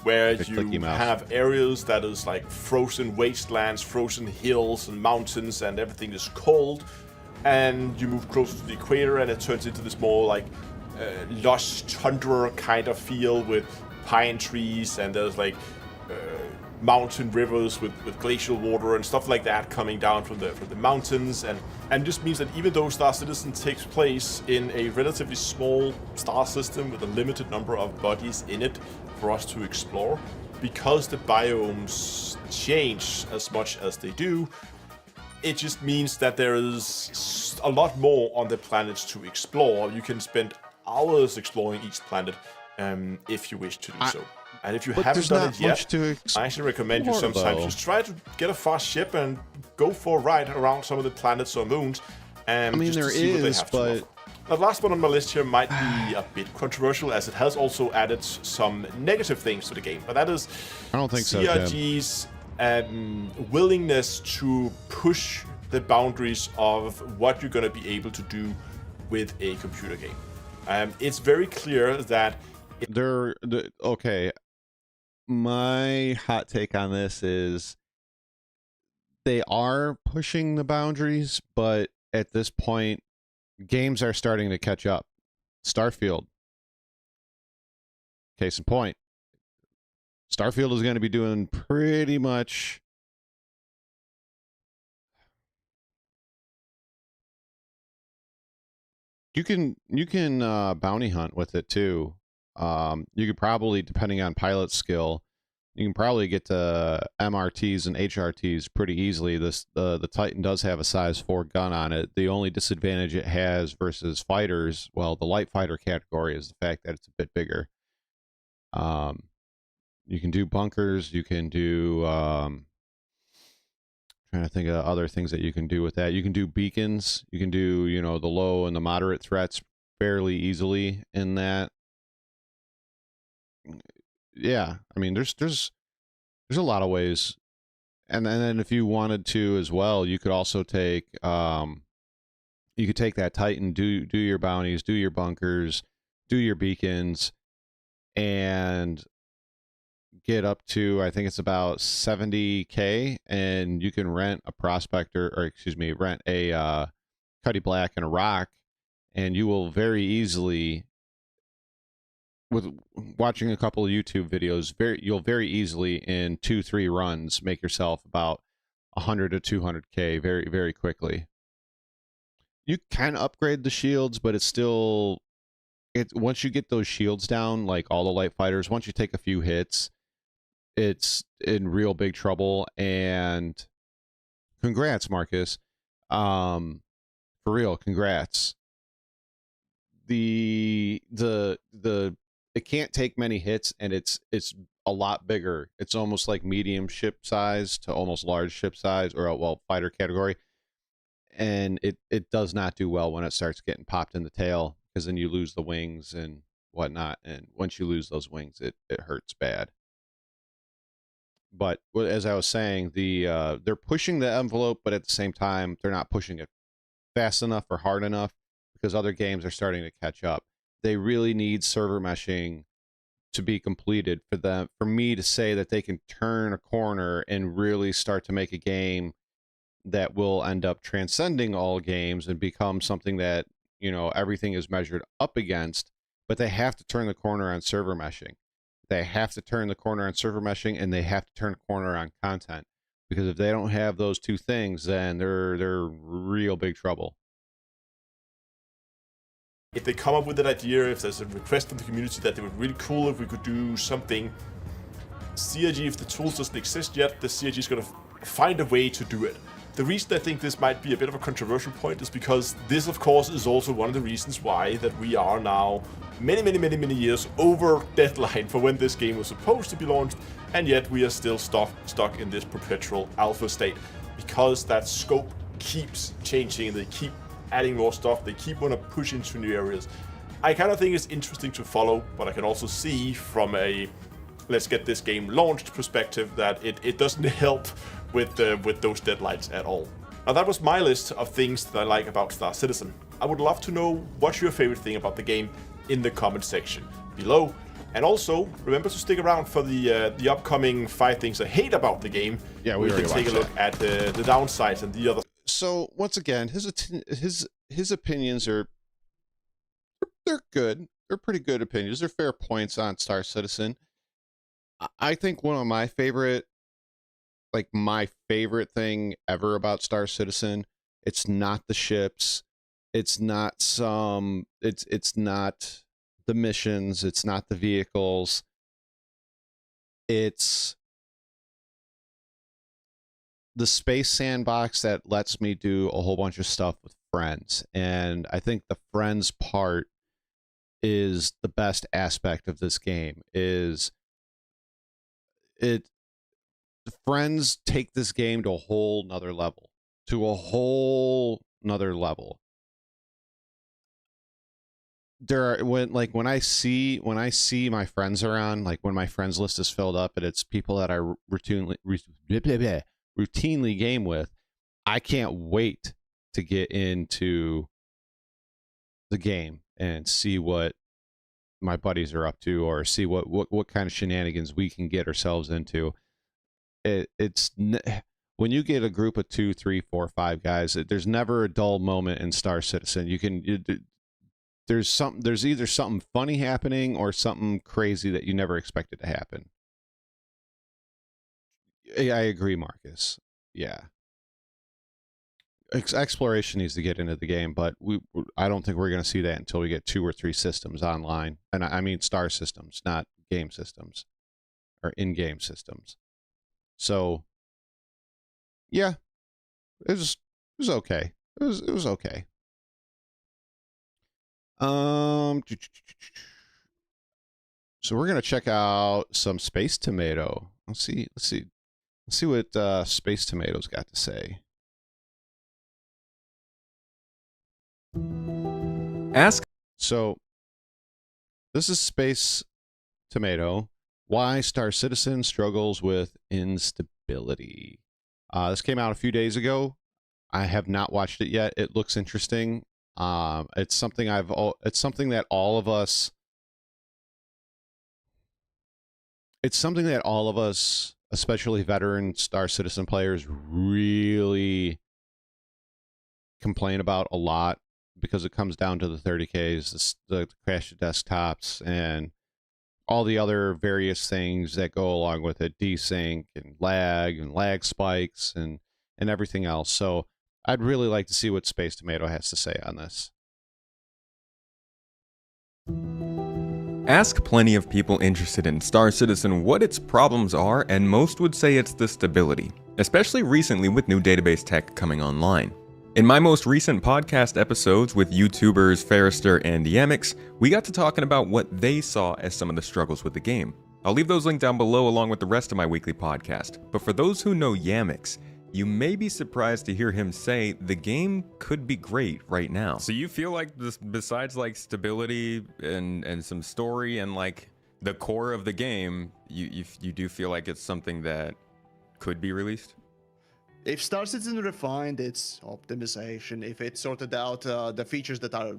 where you have areas that is frozen wastelands, frozen hills and mountains, and everything is cold, and you move closer to the equator and it turns into this more lush tundra kind of feel with pine trees, and there's mountain rivers with glacial water and stuff like that coming down from the mountains, and just means that even though Star Citizen takes place in a relatively small star system with a limited number of bodies in it for us to explore, because the biomes change as much as they do, it just means that there is a lot more on the planets to explore. You can spend hours exploring each planet if you wish to do so. And if you haven't done it yet, I actually recommend you sometimes just try to get a fast ship and go for a ride around some of the planets or moons. And just to see what they have to offer. The last one on my list here might be a bit controversial, as it has also added some negative things to the game. But that is CRG's willingness to push the boundaries of what you're going to be able to do with a computer game. It's very clear that okay. My hot take on this is they are pushing the boundaries, but at this point, games are starting to catch up. Starfield, case in point. Starfield is going to be doing pretty much You can bounty hunt with it too. You could probably, depending on pilot skill, you can probably get to MRTs and HRTs pretty easily. The Titan does have a size 4 gun on it. The only disadvantage it has versus fighters, well, the light fighter category, is the fact that it's a bit bigger. You can do bunkers. You can do trying to think of other things that you can do with that. You can do beacons. You can do, the low and the moderate threats fairly easily in that. Yeah, I mean, there's a lot of ways, and then if you wanted to as well, you could also take you could take that Titan, do your bounties, do your bunkers, do your beacons, and get up to, I think it's about 70K, and you can rent a prospector, or excuse me, rent a Cuddy Black and a rock, and you will very easily, with watching a couple of YouTube videos, you'll very easily in 2-3 runs make yourself about 100 to 200K very, very quickly. You can upgrade the shields, but it's still, once you get those shields down, like all the light fighters, once you take a few hits, it's in real big trouble. And congrats, Marcus. For real, congrats. The it can't take many hits, and it's a lot bigger. It's almost like medium ship size to almost large ship size, or well, fighter category. And it does not do well when it starts getting popped in the tail, because then you lose the wings and whatnot. And once you lose those wings, it hurts bad. But as I was saying, they're pushing the envelope, but at the same time, they're not pushing it fast enough or hard enough, because other games are starting to catch up. They really need server meshing to be completed for me to say that they can turn a corner and really start to make a game that will end up transcending all games and become something that, everything is measured up against. But they have to turn the corner on server meshing. They have to turn the corner on server meshing, and they have to turn the corner on content, because if they don't have those two things, then they're real big trouble. If they come up with an idea, if there's a request from the community that they would really cool if we could do something CIG, if the tools doesn't exist yet, the CIG is going to find a way to do it. The reason I think this might be a bit of a controversial point is because this, of course, is also one of the reasons why that we are now many years over deadline for when this game was supposed to be launched, and yet we are still stuck in this perpetual alpha state, because that scope keeps changing and they keep adding more stuff, they keep want to push into new areas. I kind of think it's interesting to follow, but I can also see from a let's get this game launched perspective that it doesn't help with those deadlines at all. Now that was my list of things that I like about Star Citizen. I would love to know what's your favorite thing about the game in the comment section below. And also, remember to stick around for the upcoming 5 things I hate about the game. Yeah, we can take a look at the downsides and the other. So once again, his opinions they're good. They're pretty good opinions. They're fair points on Star Citizen. I think one of my favorite thing ever about Star Citizen, it's not the ships, it's not it's not the missions, it's not the vehicles, it's the space sandbox that lets me do a whole bunch of stuff with friends. And I think the friends part is the best aspect of this game. Is it the friends take this game to a whole nother level. There are, when I see my friends around, like when my friends list is filled up and it's people that I routinely game with, I can't wait to get into the game and see what my buddies are up to, or see what kind of shenanigans we can get ourselves into. It's when you get a group of 2, 3, 4, 5 guys, there's never a dull moment in Star Citizen. There's either something funny happening or something crazy that you never expected to happen. I agree, Marcus. Yeah. exploration needs to get into the game, but I don't think we're going to see that until we get 2 or 3 systems online, and I mean star systems, not game systems or in-game systems. So yeah, it was okay. It was okay. So we're gonna check out some Space Tomato. Let's see what Space Tomato's got to say. Ask. So this is Space Tomato. Why Star Citizen struggles with instability. This came out a few days ago. I have not watched it yet. It looks interesting. It's something it's something that all of us. It's something that all of us, especially veteran Star Citizen players, really complain about a lot because it comes down to the 30Ks, the crash desktops, and all the other various things that go along with it, desync and lag spikes and everything else. So I'd really like to see what Space Tomato has to say on this. Ask plenty of people interested in Star Citizen what its problems are, and most would say it's the stability, especially recently with new database tech coming online. In my most recent podcast episodes with YouTubers Ferrister and Yamix, we got to talking about what they saw as some of the struggles with the game. I'll leave those linked down below along with the rest of my weekly podcast, but for those who know Yamix, you may be surprised to hear him say the game could be great right now. So you feel like this, besides like stability and some story and like the core of the game, you do feel like it's something that could be released? If Star Citizen refined its optimization, if it sorted out the features that are,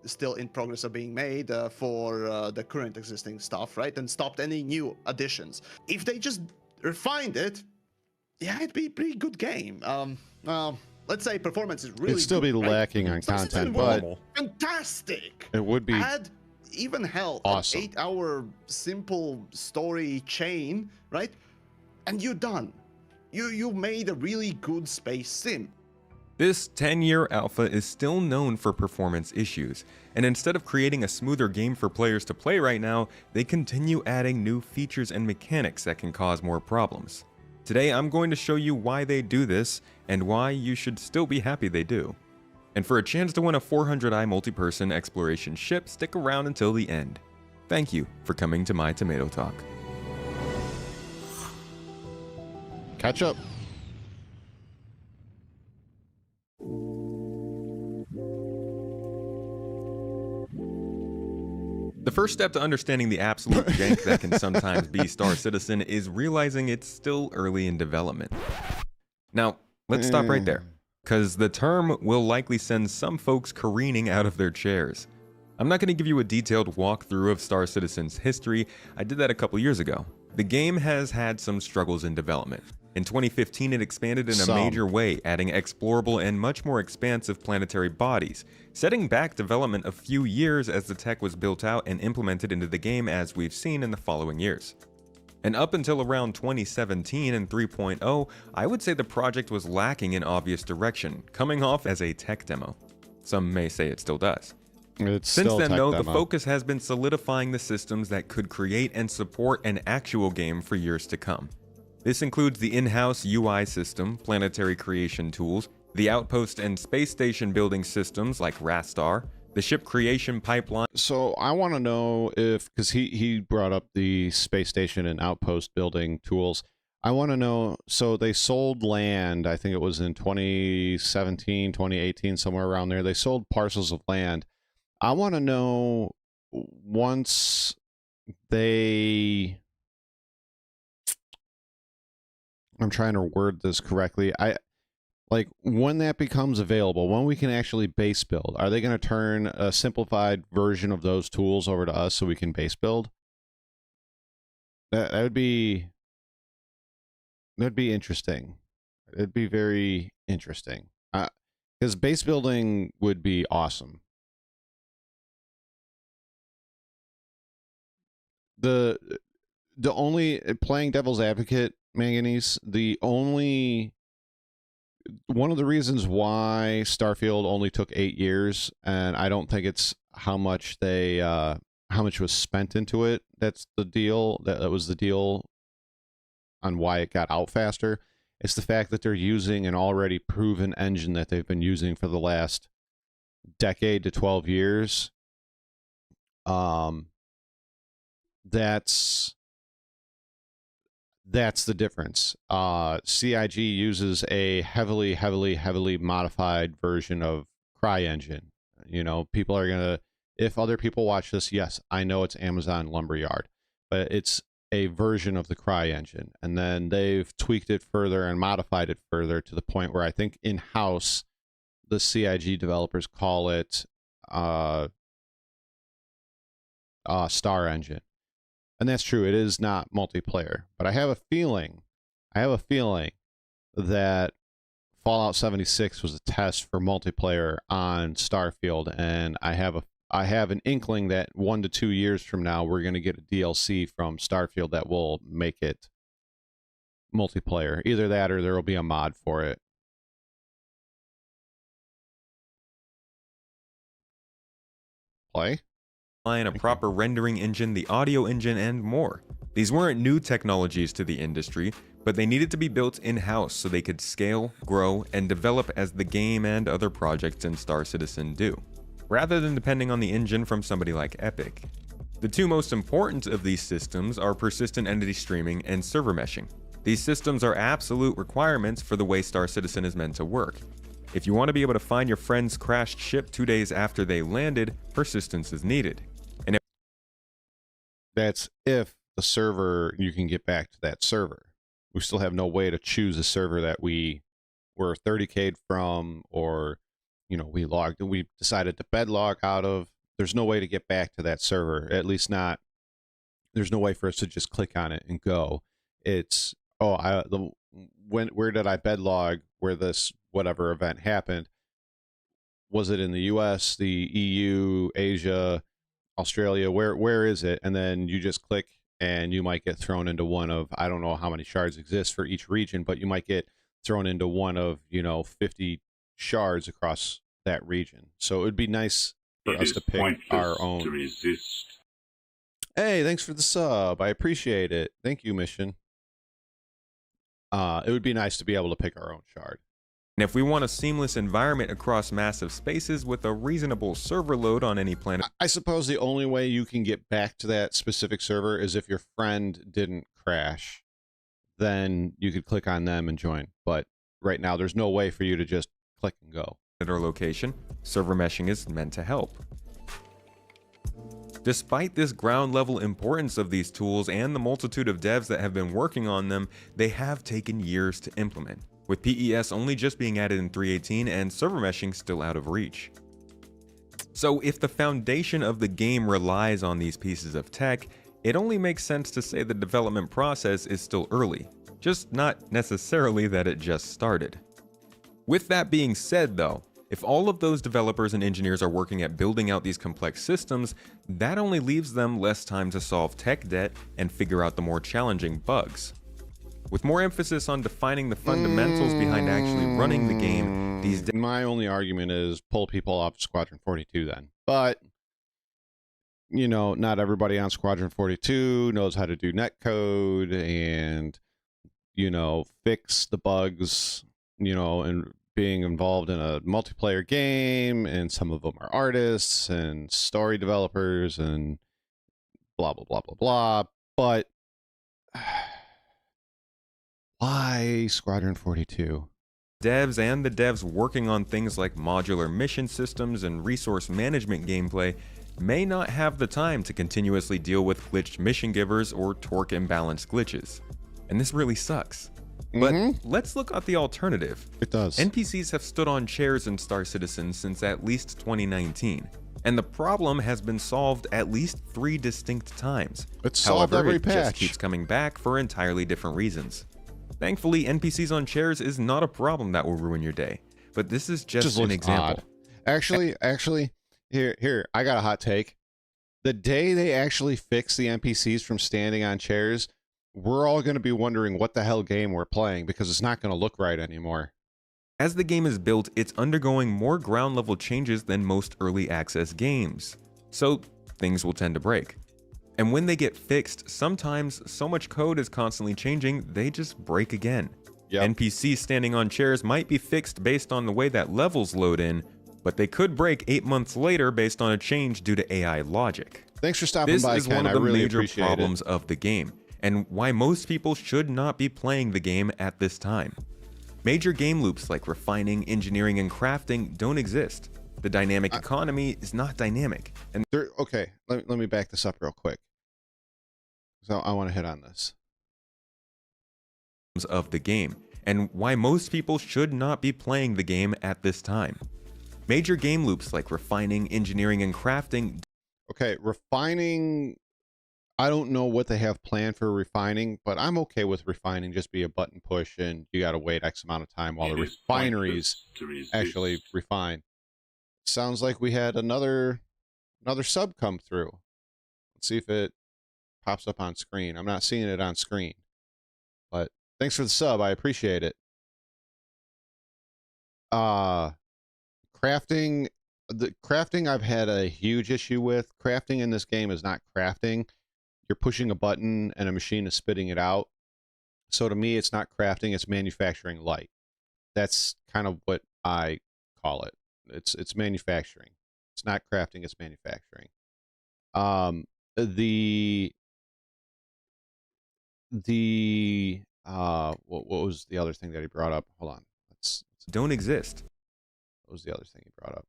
still in progress of being made for the current existing stuff, right, and stopped any new additions, if they just refined it, yeah, it'd be a pretty good game. Let's say performance is really It'd still good, be right? lacking on Star content, Citizen but was fantastic. it would be Add even hell awesome. an 8-hour simple story chain, right? And you're done. You made a really good space sim. This 10-year alpha is still known for performance issues, and instead of creating a smoother game for players to play right now, they continue adding new features and mechanics that can cause more problems. Today I'm going to show you why they do this, and why you should still be happy they do. And for a chance to win a 400i multi-person exploration ship, stick around until the end. Thank you for coming to my Tomato Talk. catch up. The first step to understanding the absolute jank that can sometimes be Star Citizen is realizing it's still early in development. Now, let's stop right there, because the term will likely send some folks careening out of their chairs. I'm not going to give you a detailed walkthrough of Star Citizen's history. I did that a couple years ago. The game has had some struggles in development. In 2015, it expanded in a major way, adding explorable and much more expansive planetary bodies, setting back development a few years as the tech was built out and implemented into the game, as we've seen in the following years. And up until around 2017 and 3.0, I would say the project was lacking in obvious direction, coming off as a tech demo. Some may say it still does. Since then, though, the focus has been solidifying the systems that could create and support an actual game for years to come. This includes the in-house UI system, planetary creation tools, the outpost and space station building systems like Rastar, the ship creation pipeline. So I want to know if, because he brought up the space station and outpost building tools. I want to know, so they sold land, I think it was in 2017, 2018, somewhere around there. They sold parcels of land. I want to know, once they... I'm trying to word this correctly. Like, when that becomes available, when we can actually base build, are they going to turn a simplified version of those tools over to us so we can base build? That would be interesting. It'd be very interesting. Because base building would be awesome. The only, playing devil's advocate, Manganese, the only one of the reasons why Starfield only took 8 years, and I don't think it's how much was spent into it. That's the deal. That was the deal on why it got out faster. It's the fact that they're using an already proven engine that they've been using for the last decade to 12 years. That's the difference. CIG uses a heavily modified version of CryEngine. You know, people are gonna, if other people watch this, yes, I know it's Amazon Lumberyard, but it's a version of the CryEngine, and then they've tweaked it further and modified it further to the point where I think in-house the CIG developers call it Star Engine. And that's true, it is not multiplayer, but I have a feeling that Fallout 76 was a test for multiplayer on Starfield, and I have an inkling that 1 to 2 years from now we're going to get a DLC from Starfield that will make it multiplayer. Either that or there will be a mod for it. Play? A proper rendering engine, the audio engine, and more. These weren't new technologies to the industry, but they needed to be built in-house so they could scale, grow, and develop as the game and other projects in Star Citizen do, rather than depending on the engine from somebody like Epic. The two most important of these systems are persistent entity streaming and server meshing. These systems are absolute requirements for the way Star Citizen is meant to work. If you want to be able to find your friend's crashed ship 2 days after they landed, persistence is needed. And that's if the server, you can get back to that server. We still have no way to choose a server that we were 30K'd from, or, you know, we decided to bed log out of. There's no way to get back to that server, at least not, there's no way for us to just click on it and go. It's, where did I bed log where this whatever event happened? Was it in the US, the EU, Asia, Australia? Where is it? And then you just click and you might get thrown into one of, I don't know how many shards exist for each region, but you might get thrown into one of, 50 shards across that region. So it would be nice for us to pick our own. Hey, thanks for the sub. I appreciate it. Thank you, Mission. It would be nice to be able to pick our own shard. And if we want a seamless environment across massive spaces with a reasonable server load on any planet, I suppose the only way you can get back to that specific server is if your friend didn't crash. Then you could click on them and join. But right now, there's no way for you to just click and go. Or location, server meshing is meant to help. Despite this ground level importance of these tools and the multitude of devs that have been working on them, they have taken years to implement, with PES only just being added in 3.18 and server meshing still out of reach. So if the foundation of the game relies on these pieces of tech, it only makes sense to say the development process is still early, just not necessarily that it just started. With that being said though, if all of those developers and engineers are working at building out these complex systems, that only leaves them less time to solve tech debt and figure out the more challenging bugs. With more emphasis on defining the fundamentals behind actually running the game, these days. My only argument is pull people off Squadron 42 then. But, not everybody on Squadron 42 knows how to do netcode and, fix the bugs, and being involved in a multiplayer game, and some of them are artists and story developers and blah, blah, blah, blah, blah. But why Squadron 42? Devs and the devs working on things like modular mission systems and resource management gameplay may not have the time to continuously deal with glitched mission givers or torque imbalanced glitches. And this really sucks. But let's look at the alternative. It does. NPCs have stood on chairs in Star Citizen since at least 2019, and the problem has been solved at least 3 distinct times. It's solved every patch. It just keeps coming back for entirely different reasons. Thankfully, NPCs on chairs is not a problem that will ruin your day, but this is just an example. Odd. Actually, here, I got a hot take. The day they actually fix the NPCs from standing on chairs, we're all going to be wondering what the hell game we're playing, because it's not going to look right anymore. As the game is built, it's undergoing more ground level changes than most early access games, so things will tend to break. And when they get fixed, sometimes so much code is constantly changing, they just break again. Yep. NPCs standing on chairs might be fixed based on the way that levels load in, but they could break 8 months later based on a change due to AI logic. Thanks for stopping This by, is Ken. one of I the really major appreciate problems of the game, and why most people should not be playing the game at this time. Major game loops like refining, engineering, and crafting don't exist. The dynamic economy is not dynamic. And Okay, let me back this up real quick. So I want to hit on this. Of the game, and why most people should not be playing the game at this time. Major game loops like refining, engineering, and crafting. Okay, refining, I don't know what they have planned for refining, but I'm okay with refining just be a button push and you got to wait X amount of time while the refineries actually refine. Sounds like we had another sub come through. Let's see if it pops up on screen. I'm not seeing it on screen, but thanks for the sub. I appreciate it. Crafting, the crafting I've had a huge issue with. Crafting in this game is not crafting. You're pushing a button and a machine is spitting it out. So to me, it's not crafting, it's manufacturing light. That's kind of what I call it. It's manufacturing. It's not crafting, it's manufacturing. What was the other thing that he brought up? Hold on. Don't exist. What was the other thing he brought up?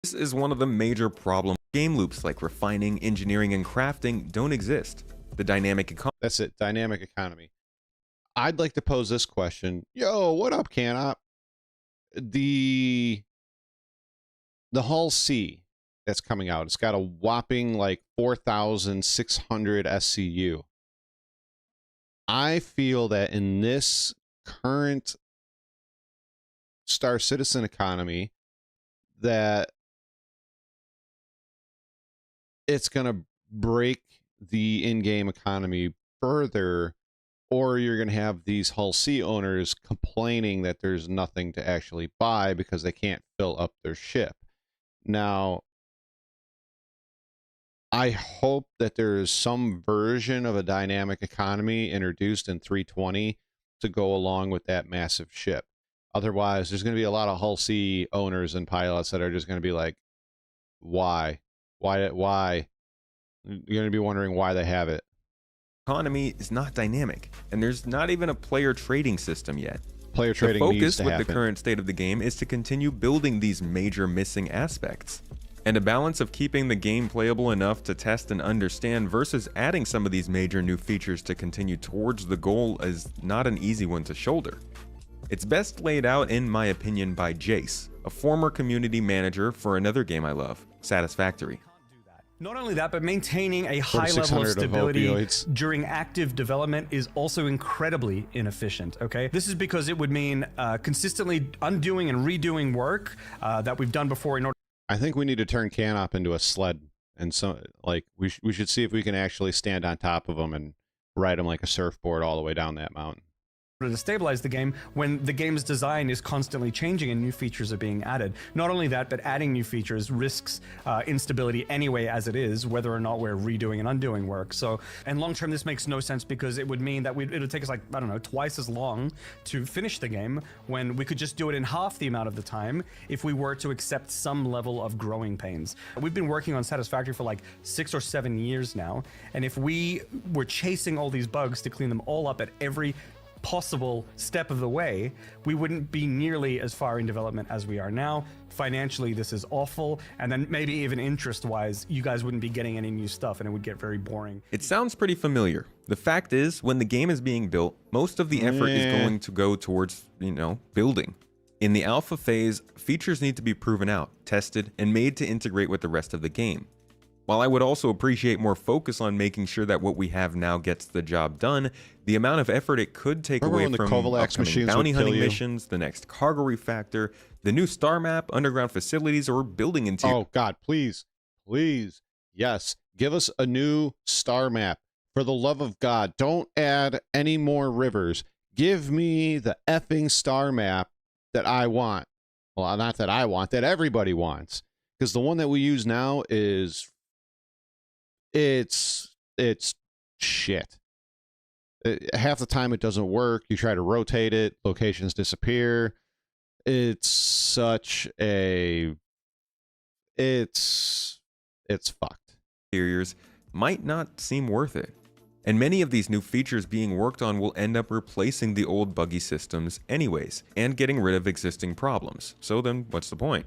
This is one of the major problems. Game loops like refining, engineering, and crafting don't exist. The dynamic economy. That's it. Dynamic economy. I'd like to pose this question. Yo, what up, Canop? The Hull C that's coming out. It's got a whopping like 4,600 SCU. I feel that in this current Star Citizen economy, that it's going to break the in-game economy further, or you're going to have these Hull C owners complaining that there's nothing to actually buy because they can't fill up their ship. Now, I hope that there is some version of a dynamic economy introduced in 320 to go along with that massive ship. Otherwise, there's going to be a lot of Hull C owners and pilots that are just going to be like, why? Why? You're going to be wondering why they have it. Economy is not dynamic, and there's not even a player trading system yet. Player trading the needs focus to with happen. the current state of the game is to continue building these major missing aspects. And a balance of keeping the game playable enough to test and understand versus adding some of these major new features to continue towards the goal is not an easy one to shoulder. It's best laid out, in my opinion, by Jace, a former community manager for another game I love, Satisfactory. Not only that, but maintaining a high level of 4,600 stability opioids. during active development is also incredibly inefficient, okay? This is because it would mean consistently undoing and redoing work that we've done before in order. I think we need to turn Canop into a sled, and so like we should see if we can actually stand on top of them and ride them like a surfboard all the way down that mountain. To stabilize the game when the game's design is constantly changing and new features are being added. Not only that, but adding new features risks instability anyway as it is, whether or not we're redoing and undoing work. So, and long term, this makes no sense because it would mean that it would take us like, I don't know, twice as long to finish the game when we could just do it in half the amount of the time if we were to accept some level of growing pains. We've been working on Satisfactory for like 6 or 7 years now, and if we were chasing all these bugs to clean them all up at every possible step of the way, we wouldn't be nearly as far in development as we are now. Financially, this is awful, and then maybe even interest-wise, you guys wouldn't be getting any new stuff, and it would get very boring. It sounds pretty familiar. The fact is, when the game is being built, most of the effort is going to go towards, building. In the alpha phase, features need to be proven out, tested, and made to integrate with the rest of the game. While I would also appreciate more focus on making sure that what we have now gets the job done, the amount of effort it could take away from upcoming bounty hunting missions, the next cargo refactor, the new star map, underground facilities, or building interior. Oh God, please, yes, give us a new star map. For the love of God, don't add any more rivers. Give me the effing star map that I want. Well, not that I want, that everybody wants. Because the one that we use now is it's shit. Half the time it doesn't work. You try to rotate it, locations disappear. It's such a it's fucked. Interiors might not seem worth it. And many of these new features being worked on will end up replacing the old buggy systems anyways, and getting rid of existing problems. So then what's the point?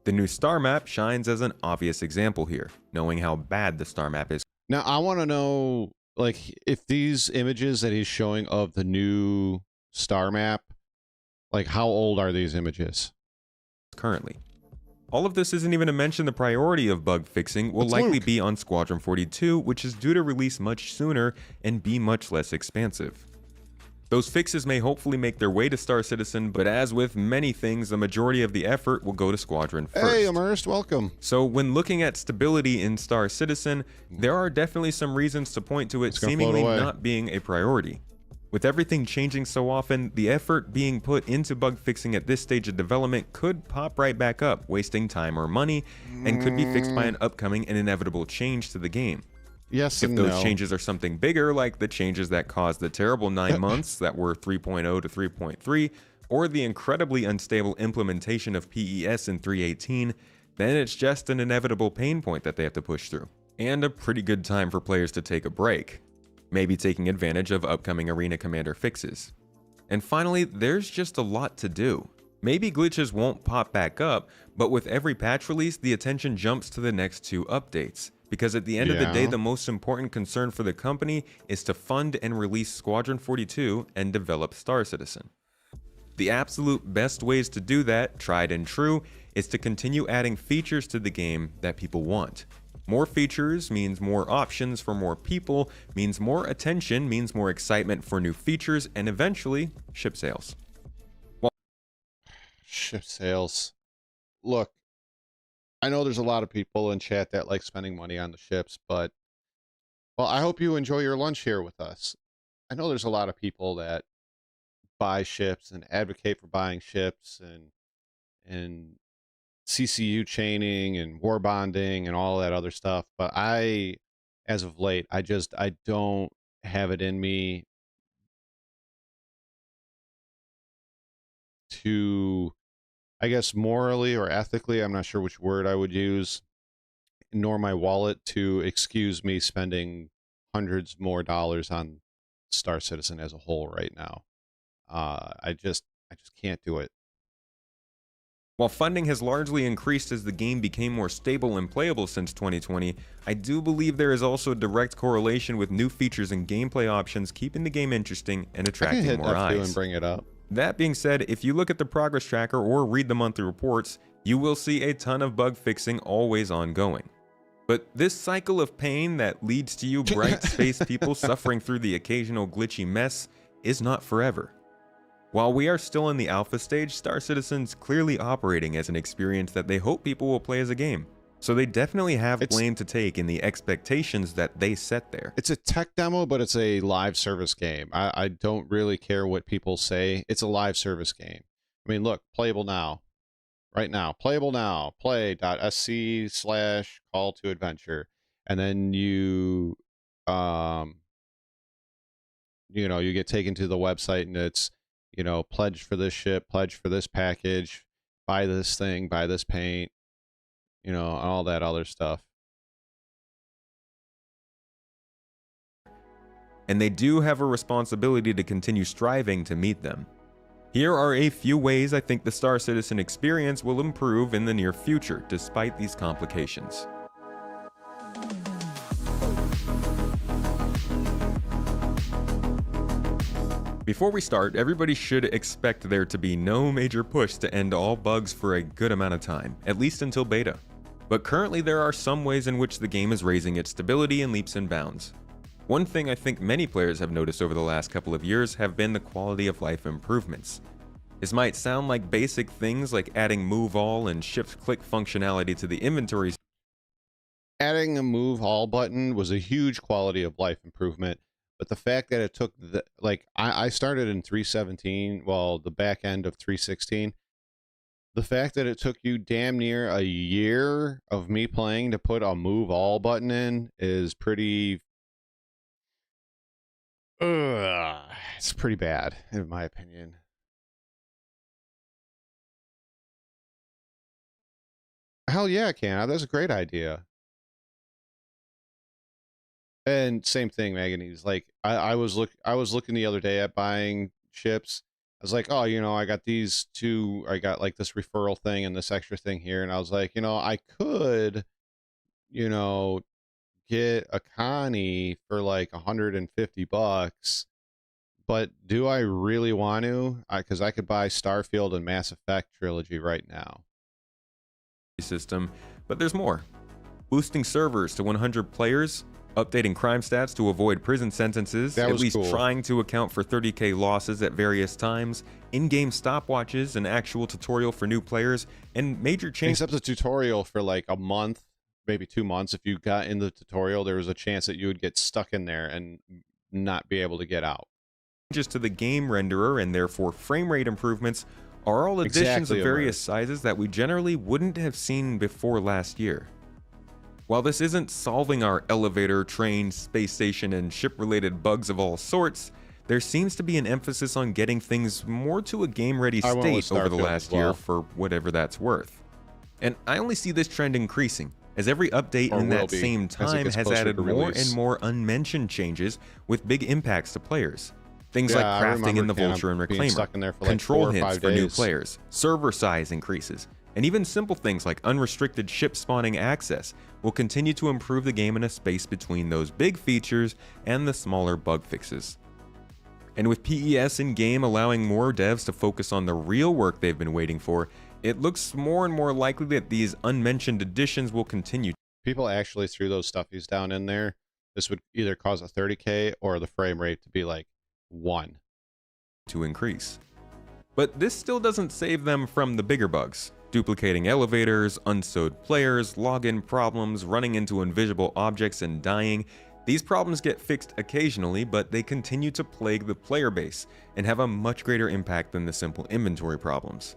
The new star map shines as an obvious example here, knowing how bad the star map is. Now I want to know, like, if these images that he's showing of the new star map, like, how old are these images Currently. All of this isn't even to mention the priority of bug fixing will likely be on Squadron 42, which is due to release much sooner and be much less expansive. Those fixes may hopefully make their way to Star Citizen, but as with many things, the majority of the effort will go to Squadron first. Hey, Immersed, welcome. So when looking at stability in Star Citizen, there are definitely some reasons to point to it seemingly not being a priority. With everything changing so often, the effort being put into bug fixing at this stage of development could pop right back up, wasting time or money, and could be fixed by an upcoming and inevitable change to the game. Yes If and those no. changes are something bigger, like the changes that caused the terrible 9 months that were 3.0 to 3.3, or the incredibly unstable implementation of PES in 3.18, then it's just an inevitable pain point that they have to push through. And a pretty good time for players to take a break, maybe taking advantage of upcoming Arena Commander fixes. And finally, there's just a lot to do. Maybe glitches won't pop back up, but with every patch release, the attention jumps to the next 2 updates. Because at the end of the day, the most important concern for the company is to fund and release Squadron 42 and develop Star Citizen. The absolute best ways to do that, tried and true, is to continue adding features to the game that people want. More features means more options for more people, means more attention, means more excitement for new features, and eventually, ship sales. Ship sales. Look, I know there's a lot of people in chat that like spending money on the ships, but, well, I hope you enjoy your lunch here with us. I know there's a lot of people that buy ships and advocate for buying ships and CCU chaining and war bonding and all that other stuff, but I, as of late, I don't have it in me to, I guess, morally or ethically, I'm not sure which word I would use, nor my wallet to excuse me spending hundreds more dollars on Star Citizen as a whole right now. I just can't do it. While funding has largely increased as the game became more stable and playable since 2020, I do believe there is also a direct correlation with new features and gameplay options keeping the game interesting and attracting more F2 eyes. and bring it up. That being said, if you look at the progress tracker or read the monthly reports, you will see a ton of bug fixing always ongoing. But this cycle of pain that leads to you bright space people suffering through the occasional glitchy mess is not forever. While we are still in the alpha stage, Star Citizen's clearly operating as an experience that they hope people will play as a game. So they definitely have blame to take in the expectations that they set there. It's a tech demo, but it's a live service game. I don't really care what people say. It's a live service game. I mean, look, playable now. Right now. Playable now. Play.sc/call to adventure. And then you get taken to the website and it's, pledge for this ship, pledge for this package, buy this thing, buy this paint, all that other stuff. And they do have a responsibility to continue striving to meet them. Here are a few ways I think the Star Citizen experience will improve in the near future, despite these complications. Before we start, everybody should expect there to be no major push to end all bugs for a good amount of time, at least until beta. But currently there are some ways in which the game is raising its stability in leaps and bounds. One thing I think many players have noticed over the last couple of years have been the quality of life improvements. This might sound like basic things like adding move all and shift click functionality to the inventories. Adding a move all button was a huge quality of life improvement. But the fact that it took I started in 317, well, the back end of 316. The fact that it took you damn near a year of me playing to put a move all button in is pretty. It's pretty bad, in my opinion. Hell yeah, I can. That's a great idea. And same thing, Manganese. Like I was looking the other day at buying ships. I was like, oh, I got these two. I got like this referral thing and this extra thing here, and I was like, I could, you know, get a Connie for like $150, but do I really want to? Because I could buy Starfield and Mass Effect trilogy right now. System, but there's more. Boosting servers to 100 players, updating crime stats to avoid prison sentences, That at was least cool. trying to account for 30k losses at various times, in-game stopwatches, an actual tutorial for new players, and major changes. Except the tutorial for like a month, maybe 2 months. If you got in the tutorial, there was a chance that you would get stuck in there and not be able to get out. To the game renderer and therefore frame rate improvements are all additions Exactly, of various sizes that we generally wouldn't have seen before last year. While this isn't solving our elevator, train, space station, and ship-related bugs of all sorts, there seems to be an emphasis on getting things more to a game-ready state over the last year for whatever that's worth. And I only see this trend increasing, as every update in that same time has added more and more unmentioned changes with big impacts to players. Things like crafting in the Vulture and Reclaimer, control hints for new players, server size increases, and even simple things like unrestricted ship spawning access will continue to improve the game in a space between those big features and the smaller bug fixes. And with PES in-game allowing more devs to focus on the real work they've been waiting for, it looks more and more likely that these unmentioned additions will continue. People actually threw those stuffies down in there. This would either cause a 30k or the frame rate to be like 1 to increase. But this still doesn't save them from the bigger bugs. Duplicating elevators, unsewed players, login problems, running into invisible objects and dying. These problems get fixed occasionally, but they continue to plague the player base and have a much greater impact than the simple inventory problems.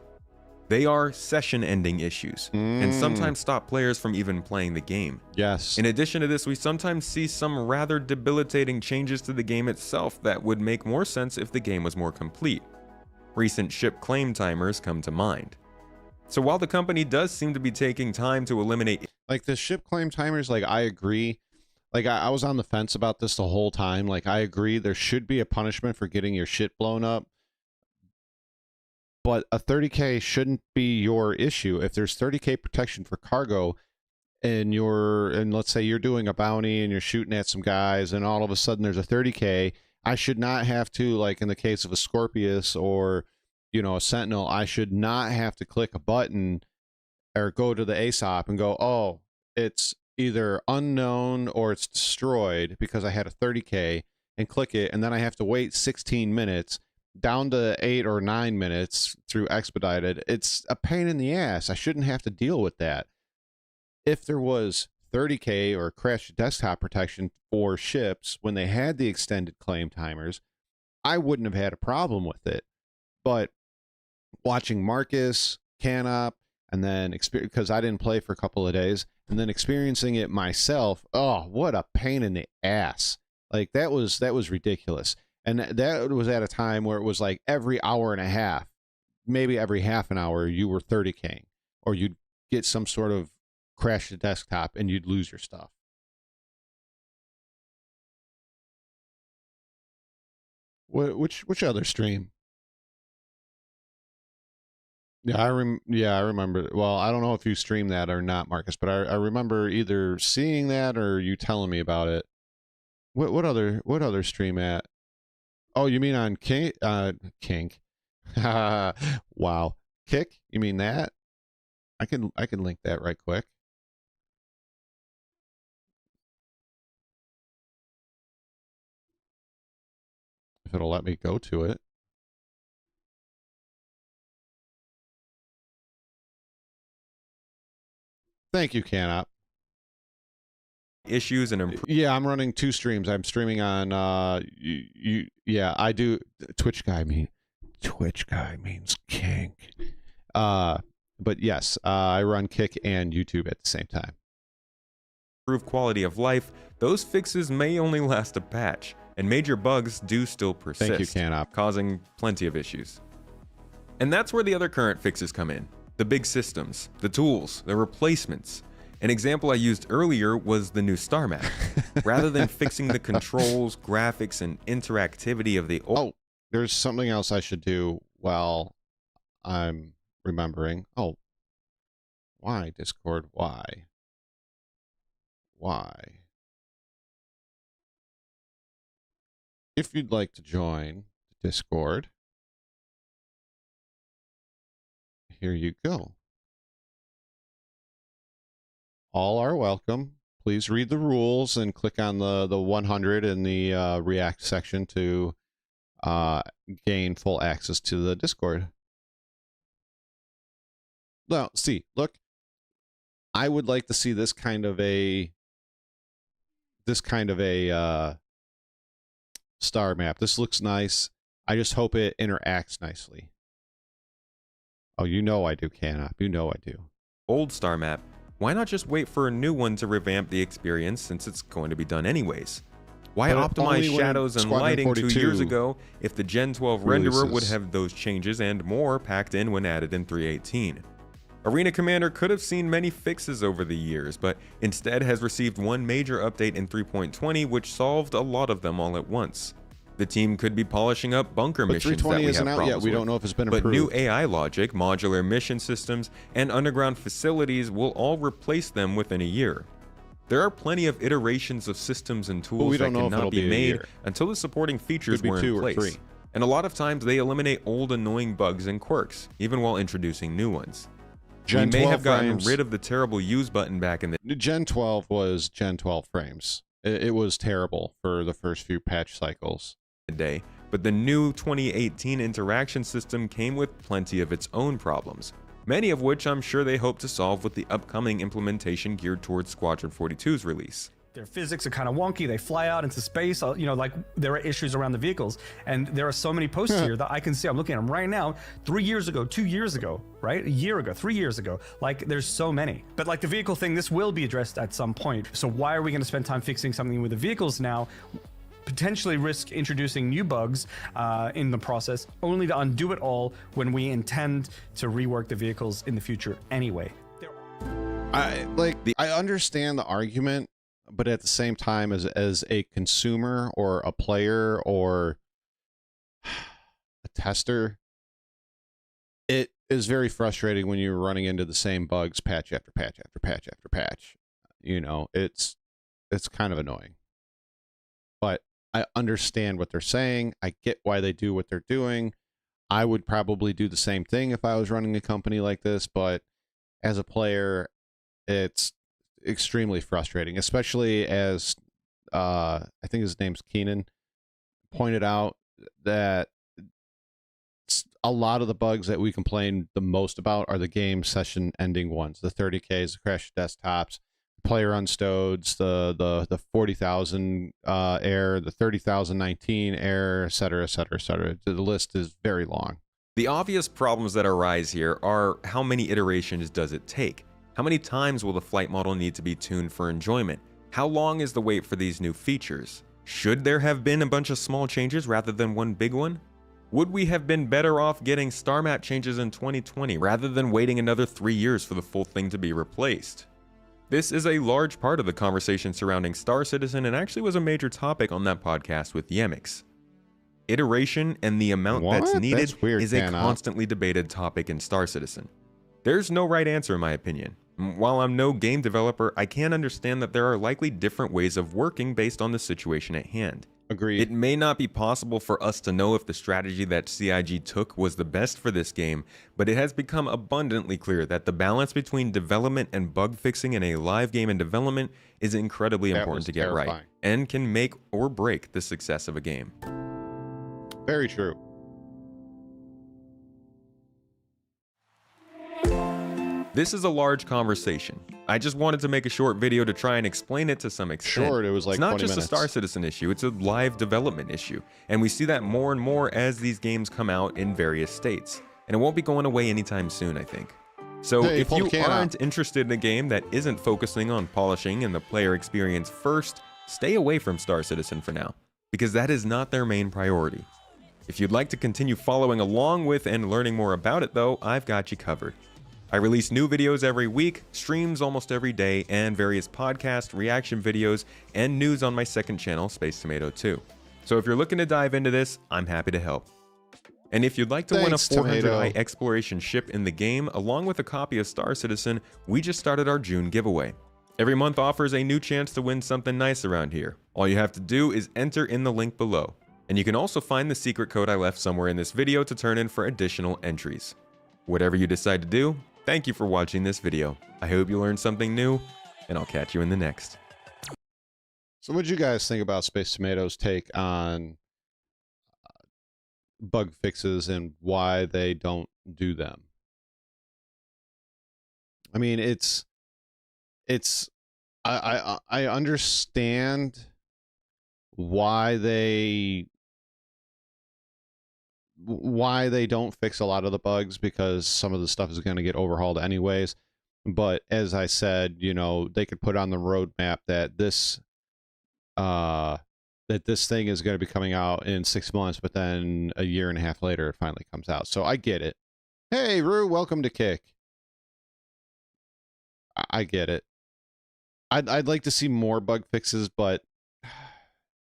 They are session-ending issues, and sometimes stop players from even playing the game. Yes. In addition to this, we sometimes see some rather debilitating changes to the game itself that would make more sense if the game was more complete. Recent ship claim timers come to mind. So while the company does seem to be taking time to eliminate... Like the ship claim timers, like I agree. Like I was on the fence about this the whole time. Like I agree there should be a punishment for getting your shit blown up. But a 30k shouldn't be your issue. If there's 30k protection for cargo and let's say you're doing a bounty and you're shooting at some guys and all of a sudden there's a 30k, I should not have to, like in the case of a Scorpius or, a Sentinel, I should not have to click a button or go to the ASOP and go, oh, it's either unknown or it's destroyed because I had a 30k and click it. And then I have to wait 16 minutes down to 8 or 9 minutes through expedited. It's a pain in the ass. I shouldn't have to deal with that. If there was 30k or crash desktop protection for ships when they had the extended claim timers, I wouldn't have had a problem with it. But watching Marcus, Canop, and then because I didn't play for a couple of days, and then experiencing it myself, oh, what a pain in the ass. Like that was ridiculous. And that was at a time where it was like every hour and a half, maybe every half an hour, you were 30k, or you'd get some sort of crash the desktop and you'd lose your stuff. Which other stream? Yeah, I remember. Well, I don't know if you streamed that or not, Marcus, but I remember either seeing that or you telling me about it. What other stream at? Oh, you mean on Kink? Kink. Wow. Kick? You mean that? I can link that right quick. If it'll let me go to it. Thank you, Canop. issues and improve. Yeah, I'm running 2 streams. I'm streaming on yeah, I do. Twitch guy means kink. But yes, I run Kick and YouTube at the same time. Improve quality of life, those fixes may only last a patch, and major bugs do still persist, Thank you, Canop. causing plenty of issues. And that's where the other current fixes come in. The big systems, the tools, the replacements. An example I used earlier was the new star map. Rather than fixing the controls, graphics, and interactivity of the old... Oh, there's something else I should do while I'm remembering. Oh, why, Discord? Why? If you'd like to join Discord, here you go. All are welcome. Please read the rules and click on the 100 in the React section to gain full access to the Discord. Now, see, look, I would like to see this kind of a star map. This looks nice. I just hope it interacts nicely. Oh, you know I do, Canop. You know I do. Old star map, why not just wait for a new one to revamp the experience since it's going to be done anyways? Why But optimize only when shadows and Squadron lighting 2 42 years ago if the Gen 12 renderer would releases. have those changes and more packed in when added in 3.18? Arena Commander could have seen many fixes over the years, but instead has received one major update in 3.20 which solved a lot of them all at once. The team could be polishing up bunker But missions 320 that we isn't have out yet. problems We with. don't know if it's been But approved. new AI logic, modular mission systems, and underground facilities will all replace them within a year. There are plenty of iterations of systems and tools we that don't know if cannot it'll be be a made year. until the supporting features Could be were 2 in or place. 3. And a lot of times they eliminate old annoying bugs and quirks, even while introducing new ones. Gen we may 12 have gotten frames. rid of the terrible use button back in the Gen 12 was Gen 12 frames. It was terrible for the first few patch cycles. day, but the new 2018 interaction system came with plenty of its own problems, many of which I'm sure they hope to solve with the upcoming implementation geared towards Squadron 42's release. Their physics are kind of wonky. They fly out into space. You know, like there are issues around the vehicles. And there are so many posts here that I can see. I'm looking at them right now. 3 years ago, 2 years ago, right? A year ago, 3 years ago. Like there's so many. But like the vehicle thing, this will be addressed at some point. So why are we going to spend time fixing something with the vehicles now? Potentially risk introducing new bugs in the process, only to undo it all when we intend to rework the vehicles in the future anyway. I understand the argument, but at the same time, as a consumer or a player or a tester, it is very frustrating when you're running into the same bugs patch after patch after patch after patch. You know, it's kind of annoying. But I understand what they're saying. I get why they do what they're doing. I would probably do the same thing if I was running a company like this, but as a player, it's extremely frustrating, especially as I think his name's Keenan pointed out that a lot of the bugs that we complain the most about are the game session ending ones, the 30Ks, the crash desktops, player unstodes, the 40,000 error, the 30,019 error, etc., etc., etc. The list is very long. The obvious problems that arise here are how many iterations does it take? How many times will the flight model need to be tuned for enjoyment? How long is the wait for these new features? Should there have been a bunch of small changes rather than one big one? Would we have been better off getting star map changes in 2020 rather than waiting another 3 years for the full thing to be replaced? This is a large part of the conversation surrounding Star Citizen and actually was a major topic on that podcast with Yemix. Iteration and the amount that's What? needed That's weird, is a Canop. constantly debated topic in Star Citizen. There's no right answer in my opinion. While I'm no game developer, I can understand that there are likely different ways of working based on the situation at hand. Agreed. It may not be possible for us to know if the strategy that CIG took was the best for this game, but it has become abundantly clear that the balance between development and bug fixing in a live game in development is incredibly That important was to get right, terrifying. and can make or break the success of a game. Very true. This is a large conversation, I just wanted to make a short video to try and explain it to some extent. Short, it was like it's not 20 just minutes. a Star Citizen issue, it's a live development issue. And we see that more and more as these games come out in various states. And it won't be going away anytime soon, I think. So Hey, if pull you the can aren't out. interested in a game that isn't focusing on polishing and the player experience first, stay away from Star Citizen for now, because that is not their main priority. If you'd like to continue following along with and learning more about it though, I've got you covered. I release new videos every week, streams almost every day, and various podcast reaction videos and news on my second channel, Space Tomato 2. So if you're looking to dive into this, I'm happy to help. And if you'd like to win a Thanks, 400i Tomato. exploration ship in the game, along with a copy of Star Citizen, we just started our June giveaway. Every month offers a new chance to win something nice around here. All you have to do is enter in the link below. And you can also find the secret code I left somewhere in this video to turn in for additional entries. Whatever you decide to do, thank you for watching this video. I hope you learned something new, and I'll catch you in the next. So what do you guys think about Space Tomato's take on bug fixes and why they don't do them? I mean, I understand why they don't fix a lot of the bugs, because some of the stuff is going to get overhauled anyways. But as I said, you know, they could put on the roadmap that this thing is going to be coming out in 6 months, but then a year and a half later it finally comes out. So I get it. Hey, Rue, welcome to Kick. I get it. I'd like to see more bug fixes, but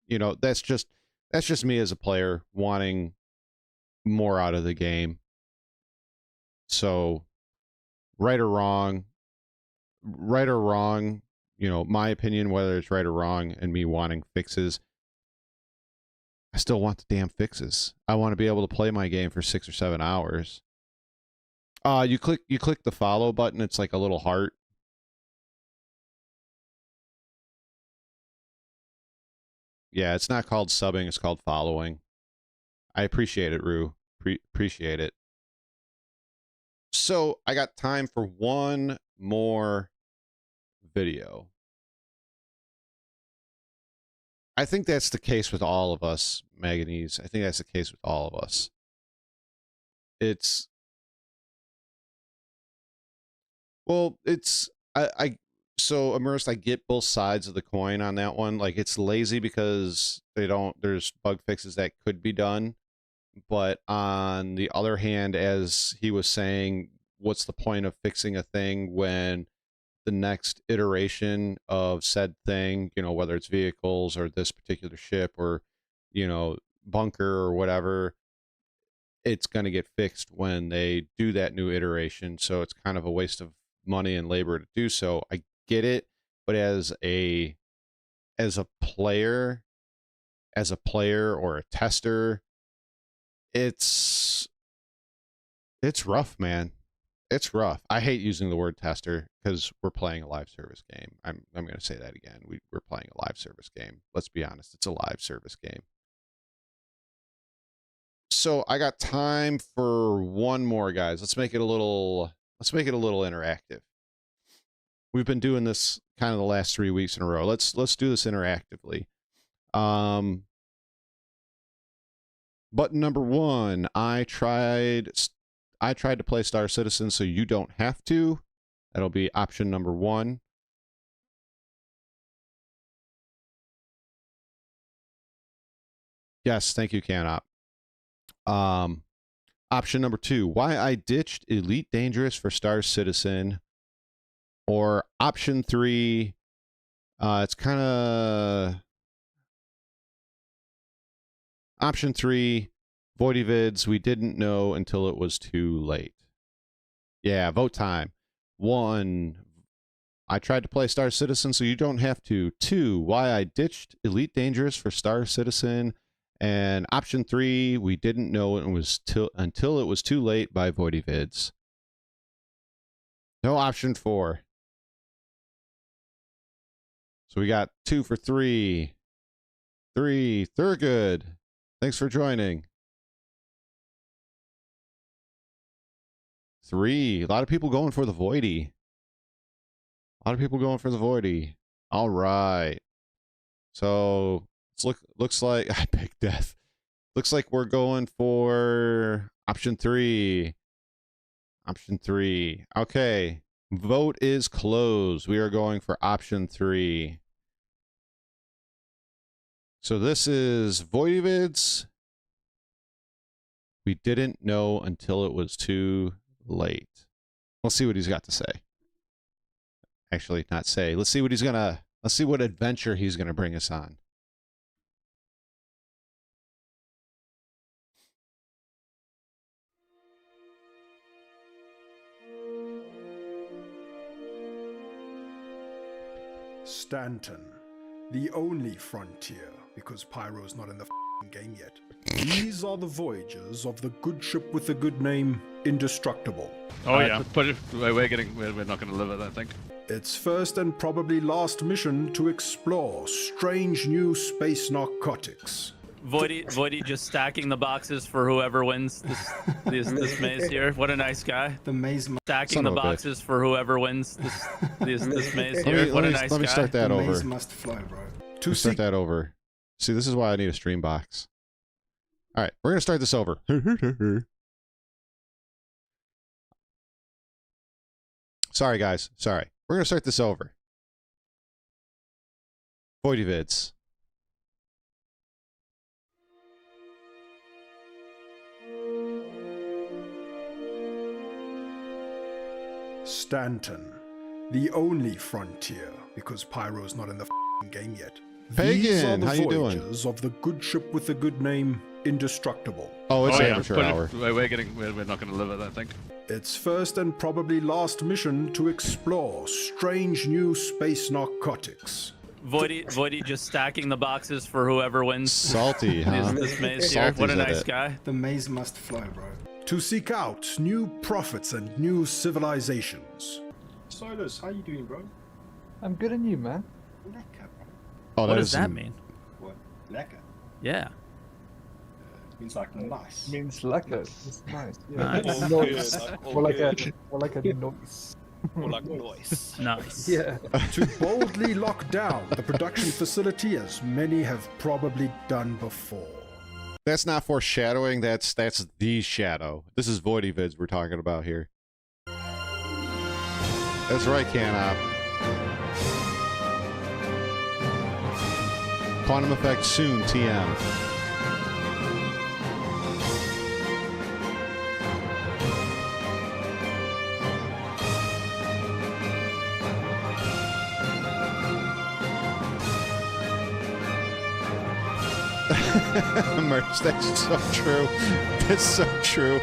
you know, that's just me as a player wanting more out of the game. So right or wrong, you know, my opinion, whether it's right or wrong, and me wanting fixes, I still want the damn fixes. I want to be able to play my game for 6 or 7 hours. You click the follow button, it's like a little heart. Yeah, it's not called subbing, it's called following. I appreciate it, Rue. Appreciate it. So, I got time for one more video. I think that's the case with all of us, Manganese. I think that's the case with all of us. So Immersed, I get both sides of the coin on that one. Like, it's lazy because there's bug fixes that could be done. But on the other hand, as he was saying, what's the point of fixing a thing when the next iteration of said thing, you know, whether it's vehicles or this particular ship or, you know, bunker or whatever, it's going to get fixed when they do that new iteration. So it's kind of a waste of money and labor to do so. I get it, but as a player or a tester, it's rough, man. It's rough. I hate using the word tester because we're playing a live service game. I'm going to say that again. We're playing a live service game. Let's be honest, it's a live service game. So I got time for one more, guys. Let's make it a little interactive. We've been doing this kind of the last 3 weeks in a row. Let's do this interactively. Button number 1, I tried to play Star Citizen so you don't have to. That'll be option number 1. Yes, thank you, Canop. Option number 2, why I ditched Elite Dangerous for Star Citizen. Or option 3, it's kind of... Option 3, Voidy vids, we didn't know until it was too late. Yeah, vote time. 1, I tried to play Star Citizen so you don't have to. 2, why I ditched Elite Dangerous for Star Citizen. And option 3, we didn't know it was until it was too late by Voidy vids. No option 4. So we got 2 for 3. 3, Thurgood. Thanks for joining. 3, a lot of people going for the Voidy. A lot of people going for the voidy. All right. So looks like I picked death. Looks like we're going for option 3. Option 3. Okay. Vote is closed. We are going for option 3. So this is Voidyvids. We didn't know until it was too late. Let's see what he's got to say. Actually, not say. Let's see what adventure he's gonna bring us on. Stanton, the only frontier, because Pyro's not in the game yet. These are the voyagers of the good ship with the good name, Indestructible. Oh yeah, but we're not going to live it, I think. Its first and probably last mission to explore strange new space narcotics. Voidy just stacking the boxes for whoever wins this maze here. What a nice guy. The maze Stacking the boxes for whoever wins this maze here. What a nice guy. Let me start that over. maze must flow, bro. To start that over. See, this is why I need a stream box. All right, we're gonna start this over. Sorry, guys. Sorry. We're gonna start this over. Voidyvids. Stanton, the only frontier, because Pyro's not in the game yet. Pagan, These are the how you doing? voyagers of the good ship with the good name, Indestructible. Oh, it's Oh yeah, amateur but hour. we're not going to live it, I think. Its first and probably last mission to explore strange new space narcotics. Voidy just stacking the boxes for whoever wins Salty, huh? this maze here. What a Salty's at nice it. guy. The maze must flow, bro. To seek out new profits and new civilizations. Solus, how you doing, bro? I'm good and you, man. Lekker, bro. Oh, What that does is that some- mean? What? Lekker. Yeah. Means like nice. Means lekker. It's nice. Yeah. Nice. Noise. More like a noise. Or like noise. Nice. Yeah. To boldly lock down the production facility as many have probably done before. That's not foreshadowing. That's the shadow. This is Voidyvids we're talking about here. That's right, Canop. Quantum Effect soon, TM. Merch, that's so true. That's so true.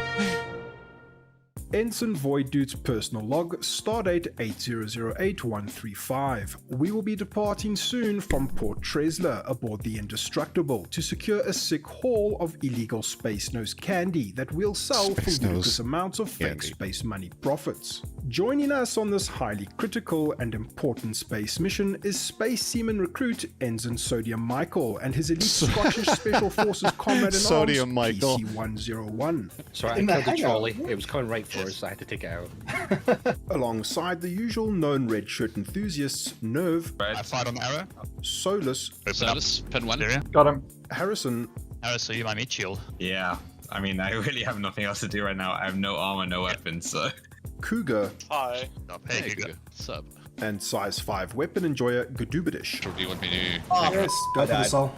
Ensign Void Dude's personal log, stardate 8008135. We will be departing soon from Port Tresla aboard the Indestructible to secure a sick haul of illegal Space Nose candy that we'll sell Space for Nose ludicrous amounts of fake candy. space money profits. Joining us on this highly critical and important space mission is space seaman recruit Ensign Sodium Michael and his elite Scottish Special Forces comrade in Sodium arms, Michael. PC-101. Sorry, In I the killed the hangar. trolley. It was coming right for us, so I had to take it out. Alongside the usual known red shirt enthusiasts, Nerve, I fired on arrow. Solus, Solus, pin 1. Got him. Harrison, Arrow, so you my meat shield. Yeah, I mean, I really have nothing else to do right now. I have no armor, no weapons, so. Cougar, Hi. Hey, good. Sub. and size 5 weapon enjoyer Gadubadish. Do you want me to... Oh, yes, go for the soul.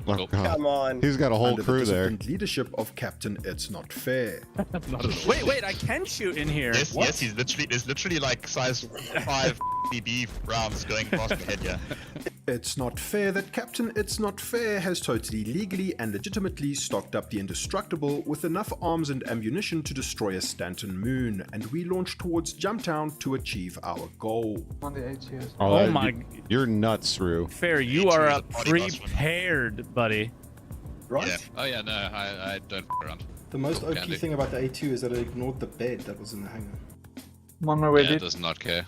Oh, God. Come on. He's got a whole Under the crew there. disciplined leadership of Captain It's Not Fair. Wait, I can shoot in here. Yes, yes, there's literally like size 5 BB rounds going past my head, yeah. It's not fair that Captain It's Not Fair has totally legally and legitimately stocked up the Indestructible with enough arms and ammunition to destroy a Stanton moon, and we launch towards Jumptown to achieve our goal. On the 8 years. Oh that- my- You're nuts, Rue. Fair, you are It's a body boss one. prepared, buddy. Right? Yeah. Oh yeah, no, I don't f around. The most OP Candy. thing about the A2 is that it ignored the bed that was in the hangar. I'm on my way, Yeah, it dude. does not care.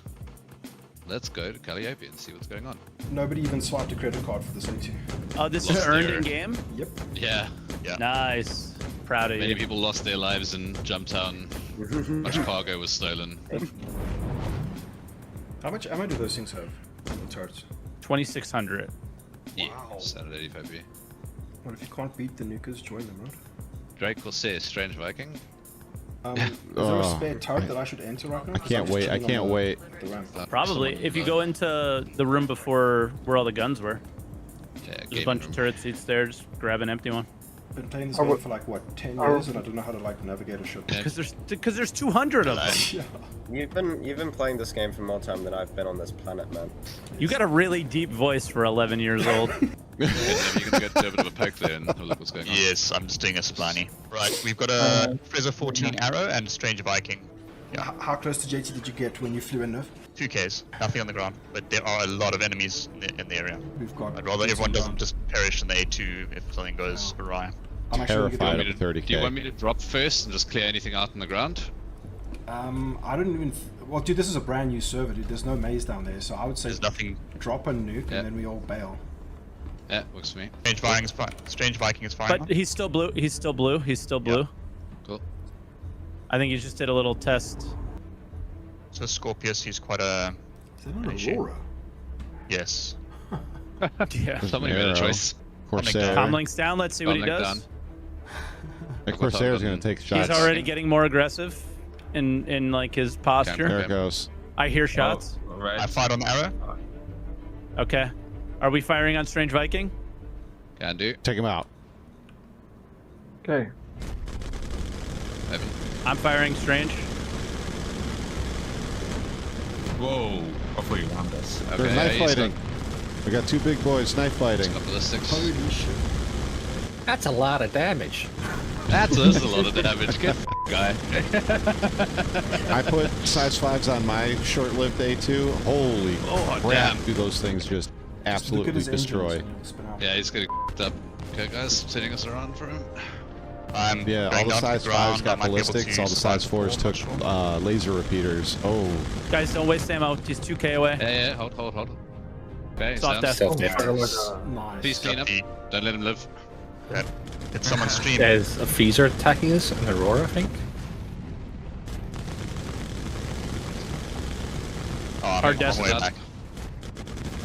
Let's go to Calliope and see what's going on. Nobody even swiped a credit card for this A2. Oh, this is Lost earned there. in game? Yep. Yeah, yeah. Nice. Proud of Many you. people lost their lives in Jumptown. Much cargo was stolen. How much ammo do those things have? The turrets. 2,600. Yeah, standard 85B. Well, if you can't beat the nukers, join them, right? Drake will say Strange Viking. Is there a spare turret that I should enter right now? I can't wait. I can't wait. Probably. If you go into the room before where all the guns were. Yeah, There's a bunch of turret seats there. Just grab an empty one. I've been playing this game for like, what, 10 years, and I don't know how to like navigate a ship. Because there's 200 of them. Yeah. You've been playing this game for more time than I've been on this planet, man. You got a really deep voice for 11 years old. You can get a bit of a pack there and look what's going on. Yes, I'm just doing a splanny. Right, we've got a Frezza 14 arrow and Strange Viking. Yeah. How close to JT did you get when you flew in, Nerf? 2Ks, nothing on the ground, but there are a lot of enemies in the area. We've got. I'd rather everyone doesn't just perish in the A2 if something goes awry. I'm actually Terrified of 30k. Do you want me to drop first and just clear anything out on the ground? I don't even. Well, dude, this is a brand new server, dude. There's no maze down there, so I would say There's nothing. drop a nuke and then we all bail. Yeah, works for me. Strange Viking is fine. But he's still blue. He's still blue. He's still blue. Yeah. Cool. I think he just did a little test. So Scorpius, he's quite a. Is that an Aurora? Yes. Yeah. Somebody made a choice. Corsair. Comlink's down. Let's see what he Comlink does. down. The Corsair's gonna take shots. He's already getting more aggressive in like his posture. There it goes. I hear shots. Oh, right. I fired on the arrow. Okay. Are we firing on Strange Viking? Can do. Take him out. Okay. I'm firing Strange. Whoa. Hopefully you rammed us. Okay, There's knife fighting. We got two big boys knife fighting. Holy shit. That's a lot of damage. That's a lot of damage. Get guy. I put size 5s on my short-lived A2. Holy crap! damn. Do those things just absolutely destroy? Yeah, he's getting up. Okay, guys, sending us around for him. Yeah, all the size 5s got ballistics. All the size 4s took laser repeaters. Oh. Guys, don't waste ammo. He's 2k away. Yeah, hold. Okay, Soft death. Nice. Please clean up. Don't let him live. Did someone stream? There's a freezer attacking us, an Aurora, I think. Hard death.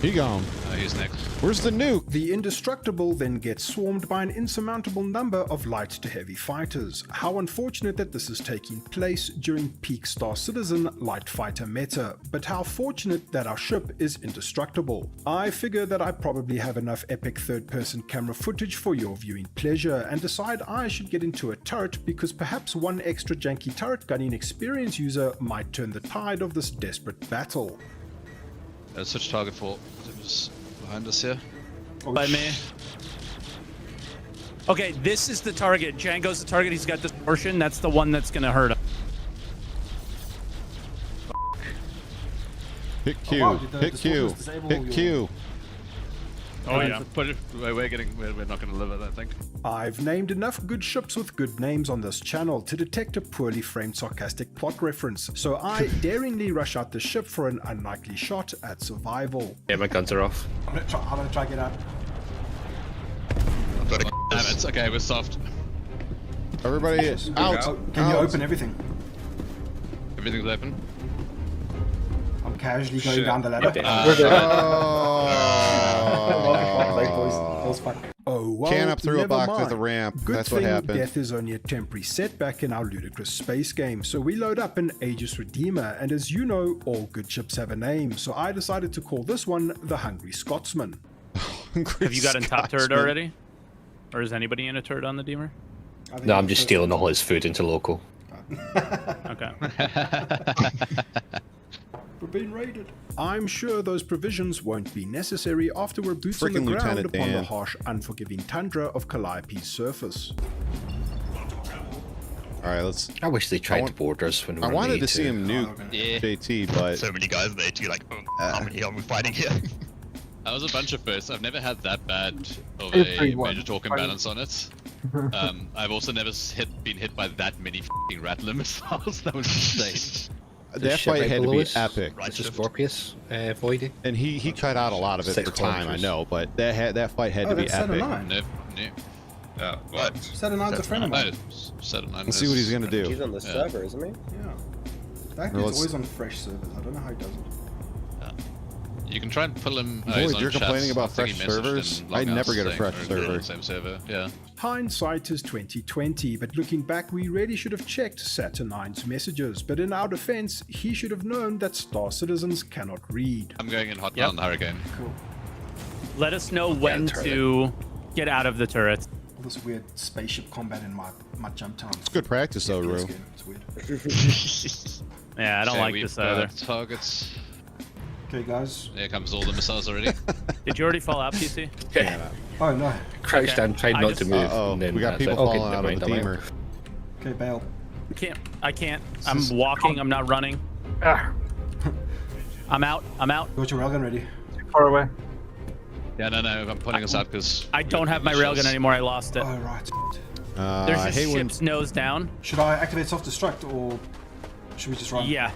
He gone. He's next. Where's the nuke? The Indestructible then gets swarmed by an insurmountable number of light to heavy fighters. How unfortunate that this is taking place during peak Star Citizen light fighter meta, but how fortunate that our ship is indestructible. I figure that I probably have enough epic third-person camera footage for your viewing pleasure and decide I should get into a turret because perhaps one extra janky turret gunning experience user might turn the tide of this desperate battle. Switch target for who's behind us here. By me. Okay, this is the target. Django's the target. He's got this portion. That's the one that's gonna hurt him. Hit Q. wow, Hit Q. Hit Q. Oh yeah. We're not gonna live it, I think. I've named enough good ships with good names on this channel to detect a poorly framed sarcastic plot reference, so I daringly rush out the ship for an unlikely shot at survival. Yeah, my guns are off. I'm gonna try to get out. Damn it. Okay, we're soft. Everybody is out. Can you open everything? Everything's open. I'm casually going down the ladder. Oh, well, Can up through a never box mind. with a ramp. Good That's thing what happened. death is only a temporary setback in our ludicrous space game, so we load up an Aegis Redeemer, and as you know, all good ships have a name, so I decided to call this one the Hungry Scotsman. Have you got in top turret already? Or is anybody in a turret on the Deemer? No, I'm just stealing all his food into local. Okay. We're being raided. I'm sure those provisions won't be necessary after we're boots on the Frickin' ground Lieutenant upon the Dan. harsh, unforgiving tundra of Calliope's surface. All right, let's. I wish they tried to board us when we were I wanted made to see him nuke JT, but So many guys there too, like, how many are we fighting here? That was a bunch of firsts. I've never had that bad of It's a 3-1. major talk imbalance on it. I've also never been hit by that many f***ing Rattler missiles. That was insane. that fight had to be epic. This is Scorpius, Voidy. And he cut out a lot of it for time, I know, but that fight had to be that's set epic. of 9. No. What? Set of 9's a friend of mine. Set of 9. Let's see what he's gonna do. He's on the server, isn't he? Yeah. That dude's always on fresh servers. I don't know how he does it. You can try and pull him. Void, you're complaining about fresh servers? I never get a fresh server. Same server, yeah. Hindsight is 2020, but looking back, we really should have checked Saturnine messages. But in our defense, he should have known that Star Citizens cannot read. I'm going in hot on Hurricane. Cool. Let us know when to get out of the turret. All this weird spaceship combat in my jump town. It's good practice though, Rue. It's weird. Yeah, I don't like this either. Targets. Okay, guys. Here comes all the missiles already. Did you already fall out, PC? Yeah. Oh no. Crouched down, tried not to move. And then we got people falling out of the beamer. Okay, bail. I can't. I'm walking. I'm not running. I'm out. Got your railgun ready. Far away. Yeah, no, I'm pulling us out because I don't have my railgun anymore. I lost it. Oh right. There's just ship's nose down. Should I activate self-destruct or should we just run? Yeah.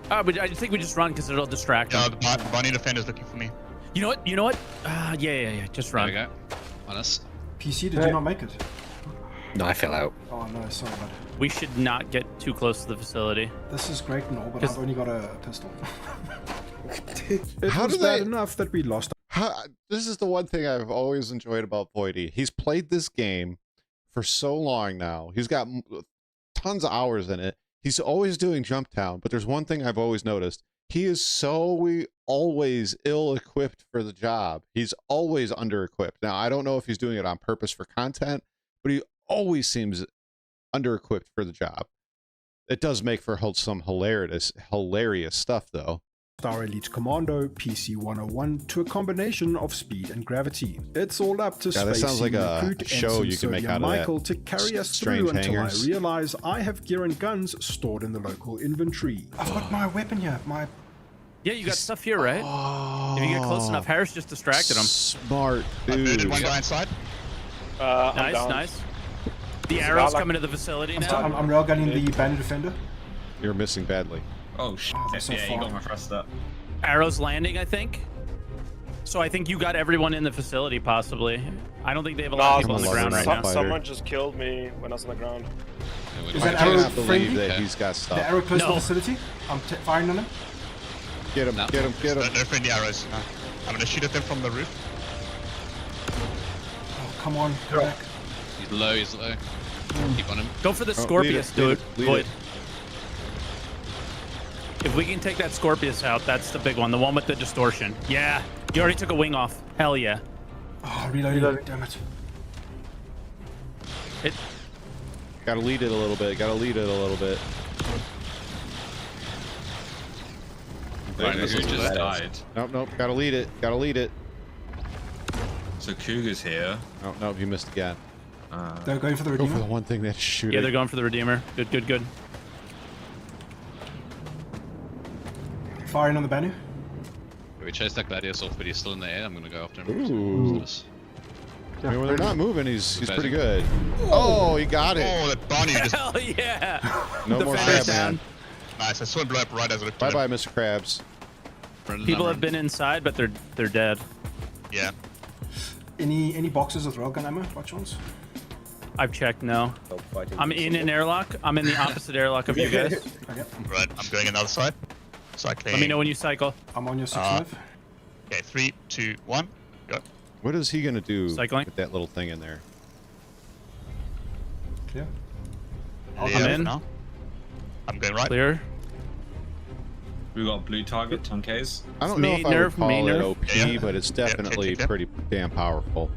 But I think we just run because it'll distract them. Yeah, the bunny defender's looking for me. You know what? Yeah. Just run. There we go. On us. PC, did you not make it? No, I fell out. Oh no, sorry about it. We should not get too close to the facility. This is great and all, but I've only got a pistol. It was bad enough that we lost. This is the one thing I've always enjoyed about Voidy. He's played this game for so long now. He's got tons of hours in it. He's always doing Jump Town, but there's one thing I've always noticed. He is always ill-equipped for the job. He's always under-equipped. Now, I don't know if he's doing it on purpose for content, but he always seems under-equipped for the job. It does make for some hilarious stuff, though. Star Elite Commando PC 101 to a combination of speed and gravity. It's all up to that sounds like a recruit show you can make out of Michael that. to carry us Strange through until hangers. I realize I have gear and guns stored in the local inventory. I've got my weapon here. Yeah, you got stuff here, right? If you get close enough, Harris just distracted him. Smart dude. One guy inside. Nice. The arrow's coming to the facility now. I'm railgunning the bandit defender. You're missing badly. Oh shit! So Yeah, far. you got my thruster. Arrow's landing, I think. So I think you got everyone in the facility, possibly. I don't think they have a lot of people on the ground right now. Someone just killed me when I was on the ground. Is I that arrow cannot believe friendly? that he's got stuff. The arrow close to the facility? I'm firing on him. Get him, get him, get him. No friendly arrows. I'm gonna shoot at them from the roof. Oh, come on, go back. He's low. Keep on him. Go for the Scorpius, dude. Lead it. If we can take that Scorpius out, that's the big one. The one with the distortion. Yeah. You already took a wing off. Hell yeah. Oh, reloading. Damn it. Gotta lead it a little bit. Right, who just died? Nope. Gotta lead it. So Cougar's here. Nope, you missed again. They're going for the Go Redeemer. for the one thing that's shooting. Yeah, they're going for the Redeemer. Good. Firing on the banner. We chased that Gladiator off, but he's still in the air. I'm gonna go after him. Ooh. I mean, when they're not moving, he's pretty good. Oh, he got it. Oh, that bunny just... Hell yeah. No more crab, man. Nice, I saw him blow up right as I looked at him. Bye-bye, Mr. Krabs. People have been inside, but they're dead. Yeah. Any boxes with railgun ammo, by chance? I've checked, no. I'm in an airlock. I'm in the opposite airlock of you guys. Okay. Right, I'm going another side. Cycling. Let me know when you cycle. I'm on your 6-5. Okay, 3, 2, 1, go. What is he gonna do Cycling. with that little thing in there? Clear. I'm in. Now. I'm going right. Clear. We got blue target, 10Ks. I don't know if I would call it OP, Yeah. but it's definitely pretty damn powerful.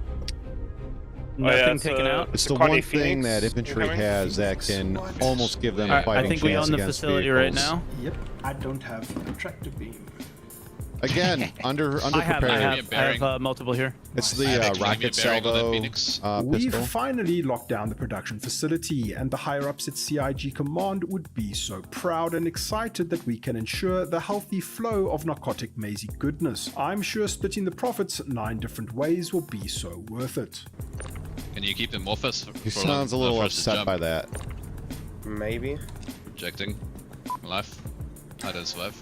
Nothing taken out. It's the one thing that infantry has that can almost give them a fighting I think we chance own the against facility right vehicles. now. Yep. I don't have a tractor beam. Again, underprepared. I have multiple here. It's the rocket salvo We've pistol. finally locked down the production facility, and the higher-ups at CIG Command would be so proud and excited that we can ensure the healthy flow of narcotic mazy goodness. I'm sure splitting the profits 9 different ways will be so worth it. Can you keep them off us? He sounds a little upset by that. Maybe. Projecting. Life. I don't survive.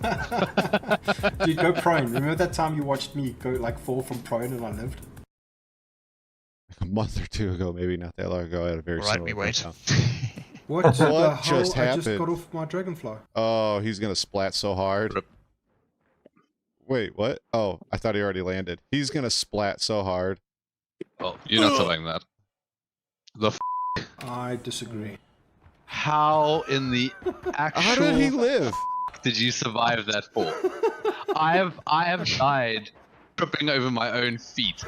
Dude, go prone. Remember that time you watched me go like fall from prone and I lived? A month or two ago, maybe not that long ago, I had a very similar breakdown. What? What the just hell? happened? I just got off my dragonfly. Oh, he's gonna splat so hard. Wait, what? Oh, I thought he already landed. He's gonna splat so hard. Well, you're not surviving that. The I disagree. How in the actual How did he live? did you survive that fall? I have died tripping over my own feet.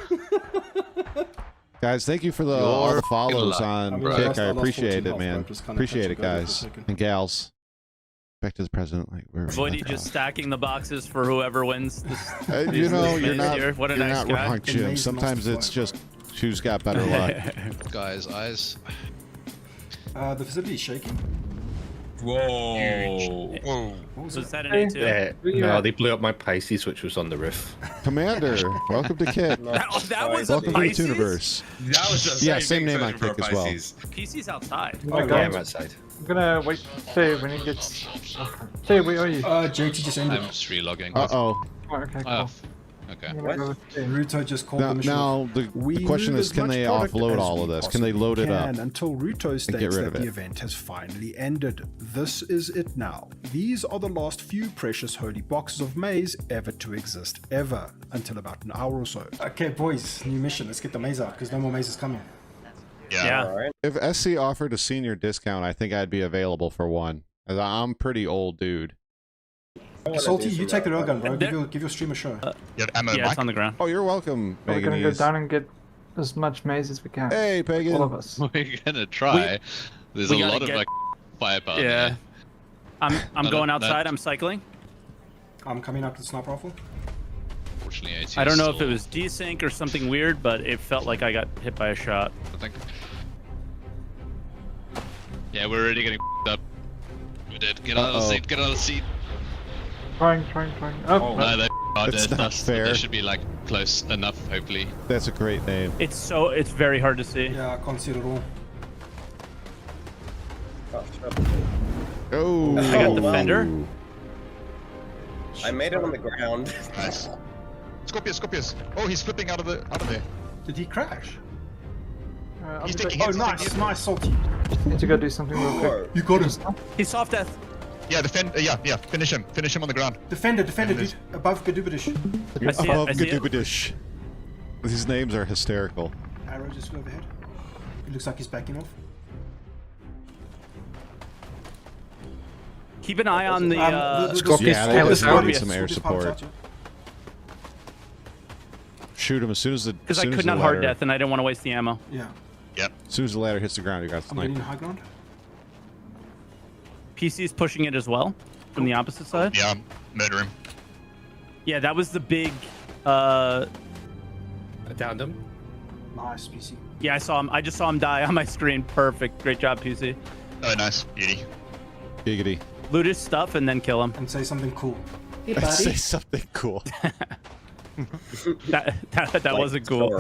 Guys, thank you for all the follows on bro. Kick. I I lost appreciate 14 it, health, man. bro. Just kinda Appreciate touch it, and go there for a guys second. and gals. Back to the president. Like, where Voidy just stacking the boxes for whoever wins this. you know, you're not. Here. What a you're nice not guy. wrong, Jim. Sometimes it's just who's got better luck. Guys, eyes. The facility is shaking. Whoa. Whoa. Was that an A2? No, they blew up my Pisces, which was on the roof. Commander, welcome to Kit. That was Welcome a to the Pisces? Tuniverse. That was just Yeah, same name on Kick as well. PC's outside. Oh, Yeah, I'm outside. I'm gonna wait. Say when he gets. Say, where are you? JT just ended. I'm just relogging. Uh-oh. Oh, okay, cool. Oh, okay. I'm gonna go with Jay. Ruto just called the mission. Now the question move is, as can much they product offload as all we of this? Can they possibly load it up can until Ruto get states rid that of the it? event has finally ended. This is it now. These are the last few precious holy boxes of maize ever to exist, ever, until about an hour or so. Okay, boys, new mission. Let's get the maze out because no more maze is coming. Yeah. If SC offered a senior discount, I think I'd be available for one. As I'm pretty old, dude. Salty, you take the railgun, bro. Give your stream a show. You have ammo, Yeah, it's Mike? on the ground. Oh, you're welcome, We're gonna go Paganese. down and get as much maize as we can. Hey, Pagan. All of us. We're gonna try. There's we a gotta lot of get- like firepower. Yeah. there. I'm going outside. I'm cycling. I'm coming out to the sniper rifle. Fortunately, AT I don't is know if it still- was desync or something weird, but it felt like I got hit by a shot. I think. Yeah, we're already getting up. We did. Get out of the seat. Get out of the seat. Trying. Oh, No, they are That's dead. not fair. They should be like close enough, hopefully. That's a great name. It's very hard to see. Yeah, I can't see it at all. Oh, I got the fender. I made it on the ground. Nice. Scorpius. Oh, he's flipping out of there. Did he crash? He's I'm taking Oh, hits. nice, Salty. need to go do something real quick. You got him. He's soft death. Yeah, yeah. Finish him on the ground. Defender, dude. Above Gadubidish. I see Above it. I see it. Gadubadish. These names are hysterical. Arrow just overhead. It looks like he's backing off. Keep an eye on the. Scorpius Yeah, tail they is just need out. some air support. Shoot him as soon as the. Because I could not hard death and I didn't want to waste the ammo. Yeah. Yep. As soon as the ladder hits the ground, you got I'm getting sniped. high ground. PC's pushing it as well from the opposite side. Yeah, murder him. Yeah, that was the big. I downed him. Nice, PC. Yeah, I saw him. I just saw him die on my screen. Perfect. Great job, PC. Oh, nice. Beauty. Giggity. Loot his stuff and then kill him. And say something cool. Hey, Say buddy. something cool. That wasn't cool.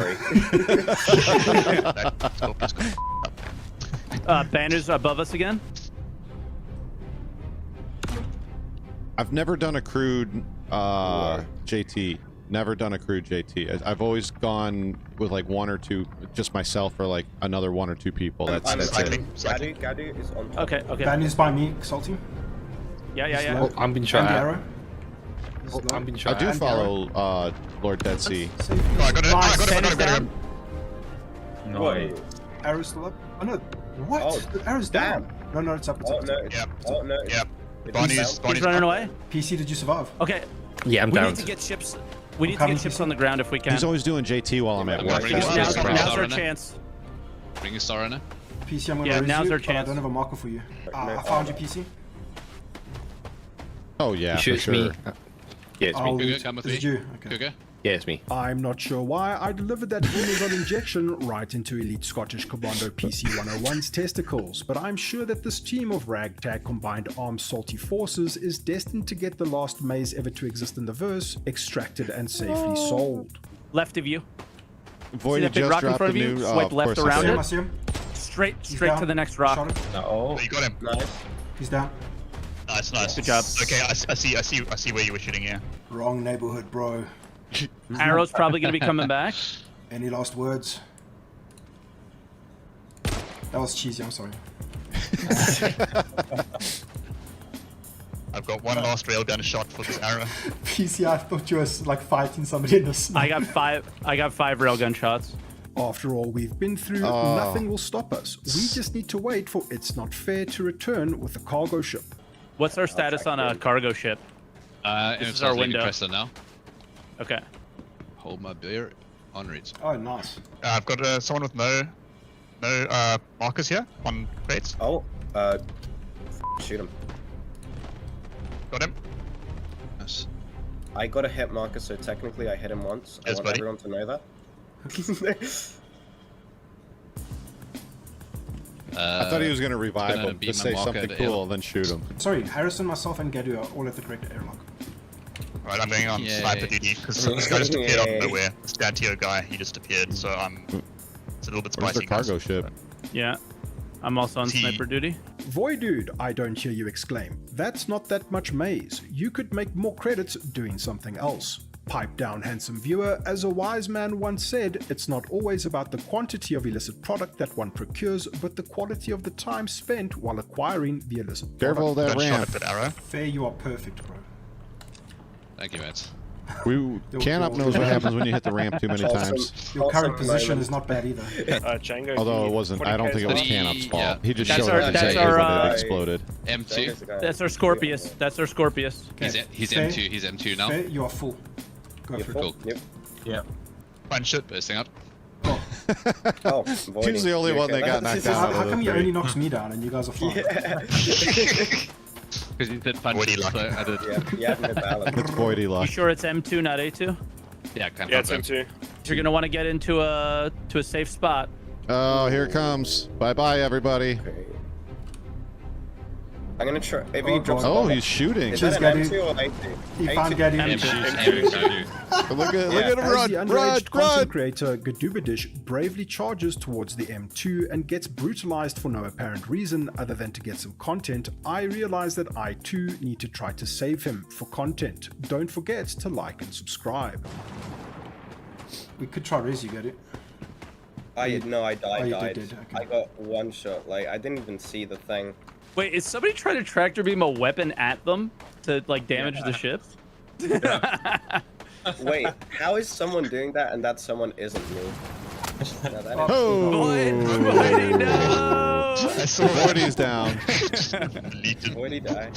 Banners above us again. I've never done a crude JT. Never done a crude JT. I've always gone with like one or two, just myself or like another one or two people. That's it. Gadu is on top. Okay. Ban is by me, Salty. Yeah. Oh, I'm being shot And at. Arrow. Oh, I'm being I shot do at. follow Lord Dead Sea. Oh, I got him. Wait. Arrow's still up. Oh no. What? Oh, The arrow's down. No, it's up. It's Oh up. no. Yep. Oh no. Yep. He's running away. PC, did you survive? Okay. Yeah, I'm We down. need to get chips. We need to get chips on the ground if we can. He's always doing JT while I'm at I'm work. bringing Now's Star our in there. chance. Bring a star in it. PC, I'm gonna Yeah, raise now's you, our but chance. I don't have a marker for you. I found you, PC. Oh yeah, He for shoots sure. me. Yeah, it's me. Oh, Cougar, come with is me. it you? Okay. Cougar. Yeah, it's me. I'm not sure why I delivered that Amazon injection right into elite Scottish Commando PC 101's testicles, but I'm sure that this team of ragtag combined armed salty forces is destined to get the last maze ever to exist in the verse extracted and safely sold. Left of you. Void that big just rock in dropped front a of you? new. Swipe of left course I around did. it. I see him. Straight He's to down. the next Shot rock. him. Oh. You got him. Nice. He's down. Nice. Good job. Okay, I see where you were shooting. Yeah. Wrong neighborhood, bro. Arrow's probably going to be coming back. Any last words? That was cheesy, I'm sorry. I've got one last railgun shot for this arrow. PC, I thought you were like fighting somebody in the snow. I got five railgun shots. After all we've been through, nothing will stop us. We just need to wait for It's Not Fair to return with a cargo ship. What's our status on a cargo ship? This is our window. Presser now. Okay. Hold my beer. On reads. Oh, nice. I've got someone with no markers here on crates. Oh, shoot him. Got him. Yes. I got a hit marker, so technically I hit him once. Yes, I want buddy. everyone to know that. I thought he was going to revive him, to say something cool, then shoot him. Sorry, Harrison, myself, and Gadu are all at the correct airlock. Right, I'm going on sniper duty because this guy just appeared out of nowhere. This Gladiator guy, he just appeared, so it's a little bit Where's spicy. the cargo ship? Yeah. I'm also on sniper duty. Void dude, I don't hear you exclaim. That's not that much maize. You could make more credits doing something else. Pipe down, handsome viewer. As a wise man once said, it's not always about the quantity of illicit product that one procures, but the quality of the time spent while acquiring the illicit Careful of that Good shot ramp. at that arrow. Fair, you are perfect, bro. Thank you, mates. Canop knows what happens when you hit the ramp too many times. Your current position is not bad either. Django, Although it wasn't, I don't think it was Canop's fault. Yeah. He just That's showed our- up that's exactly our, when it exploded. M2. That's our Scorpius. That's our Scorpius. He's Fair. M2. He's M2 now. Fair, you are full. Go for Cool. Yep. Yeah. Fine shit. Bursting out. Oh, He was the only one that got knocked out. How out of come the he three. only knocks me down and you guys are fine? Because he did punch. Voidy luck. So I did. Yeah, no balance. It's Voidy You luck. sure it's M2, not A2? Yeah, can't Yeah, it's confirm. M2. You're gonna want to get into a safe spot. Oh, here it comes. Bye-bye, everybody. I'm gonna try. If Oh, he drops a Oh, bomb, he's shooting. is Cheers, that an Gadu. M2 or an He A2? found Gadu. Look at him As run, the run, underage content run! creator Gadubadish bravely charges towards the M2 and gets brutalized for no apparent reason other than to get some content, I realize that I too need to try to save him for content. Don't forget to like and subscribe. We could try res you, Gadu. No, I Oh, you died. did, okay. I got one shot. Like, I didn't even see the thing. Wait, is somebody trying to tractor beam a weapon at them to like damage the ship? Wait, how is someone doing that and that someone isn't me? No, that is- Voidy, no! I saw Voidy's down. Voidy die.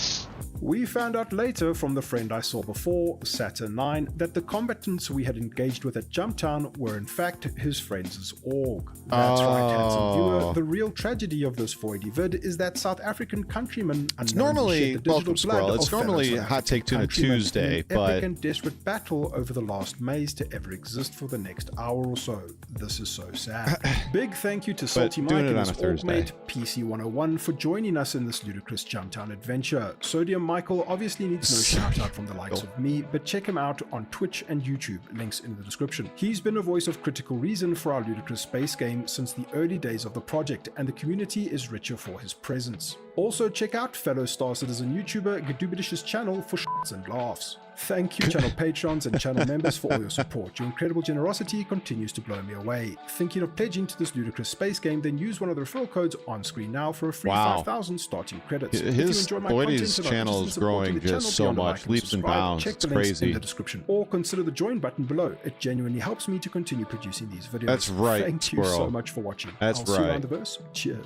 We found out later from the friend I saw before, Saturn9, that the combatants we had engaged with at Jumptown were in fact his friends' org. That's right, handsome viewer. The real tragedy of this Voidy vid is that South African countrymen It's unknowingly normally, shed the digital welcome blood Squirrel, of it's fellow normally South Hot Take Tuna African countrymen in Tuesday, an but epic and desperate battle over the last maze to ever exist for the next hour or so. This is so sad. Big thank you to Salty doing Mike it and on his a Thursday. orgmate PC101 for joining us in this ludicrous Jumptown adventure. Sodium Michael obviously needs no shout out from the likes of me, but check him out on Twitch and YouTube, links in the description. He's been a voice of critical reason for our ludicrous space game since the early days of the project, and the community is richer for his presence. Also check out fellow Star Citizen YouTuber Gadubadish's channel for shits and laughs. Thank you channel patrons and channel members for all your support. Your incredible generosity continues to blow me away. Thinking of pledging to this ludicrous space game, then use one of the referral codes on screen now for a free Wow. 5,000 starting credits. If you His enjoy my Voidy's content and are channel interested is in supporting growing the channel just so beyond a much, like and leaps and subscribe, bounds. check It's the links crazy. in the description, or consider the join button below. It genuinely helps me to continue producing these videos. That's right, Thank you so Squirrel. much for watching. That's I'll see you right. around the verse. Cheers.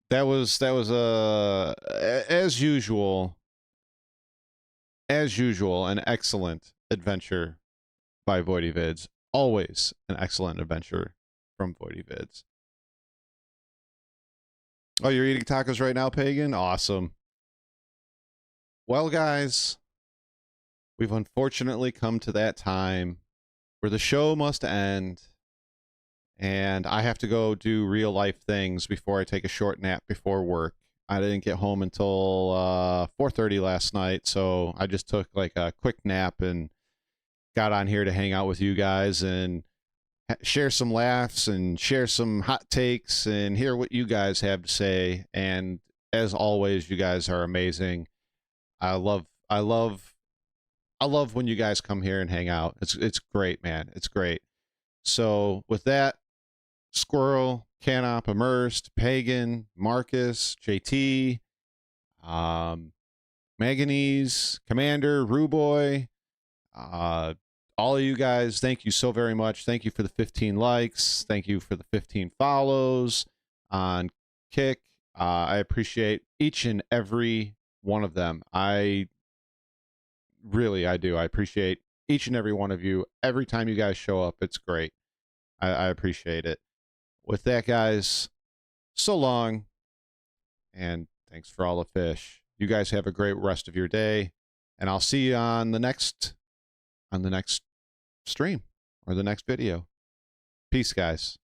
that was as usual, an excellent adventure by Voidy Vids. Always an excellent adventure from Voidy Vids. Oh, you're eating tacos right now, Pagan? Awesome. Well, guys, we've unfortunately come to that time where the show must end, and I have to go do real life things before I take a short nap before work. I didn't get home until 4:30 last night, so I just took like a quick nap and got on here to hang out with you guys and share some laughs and share some hot takes and hear what you guys have to say. And as always, you guys are amazing. I love when you guys come here and hang out. It's great, man. It's great. So with that, Squirrel, Canop, Immersed, Pagan, Marcus, JT, Manganese, Commander, Ruboy, all of you guys, thank you so very much. Thank you for the 15 likes. Thank you for the 15 follows on Kick. I appreciate each and every one of them. I do. I appreciate each and every one of you. Every time you guys show up, it's great. I appreciate it. With that, guys, so long, and thanks for all the fish. You guys have a great rest of your day, and I'll see you on the next stream or the next video. Peace, guys.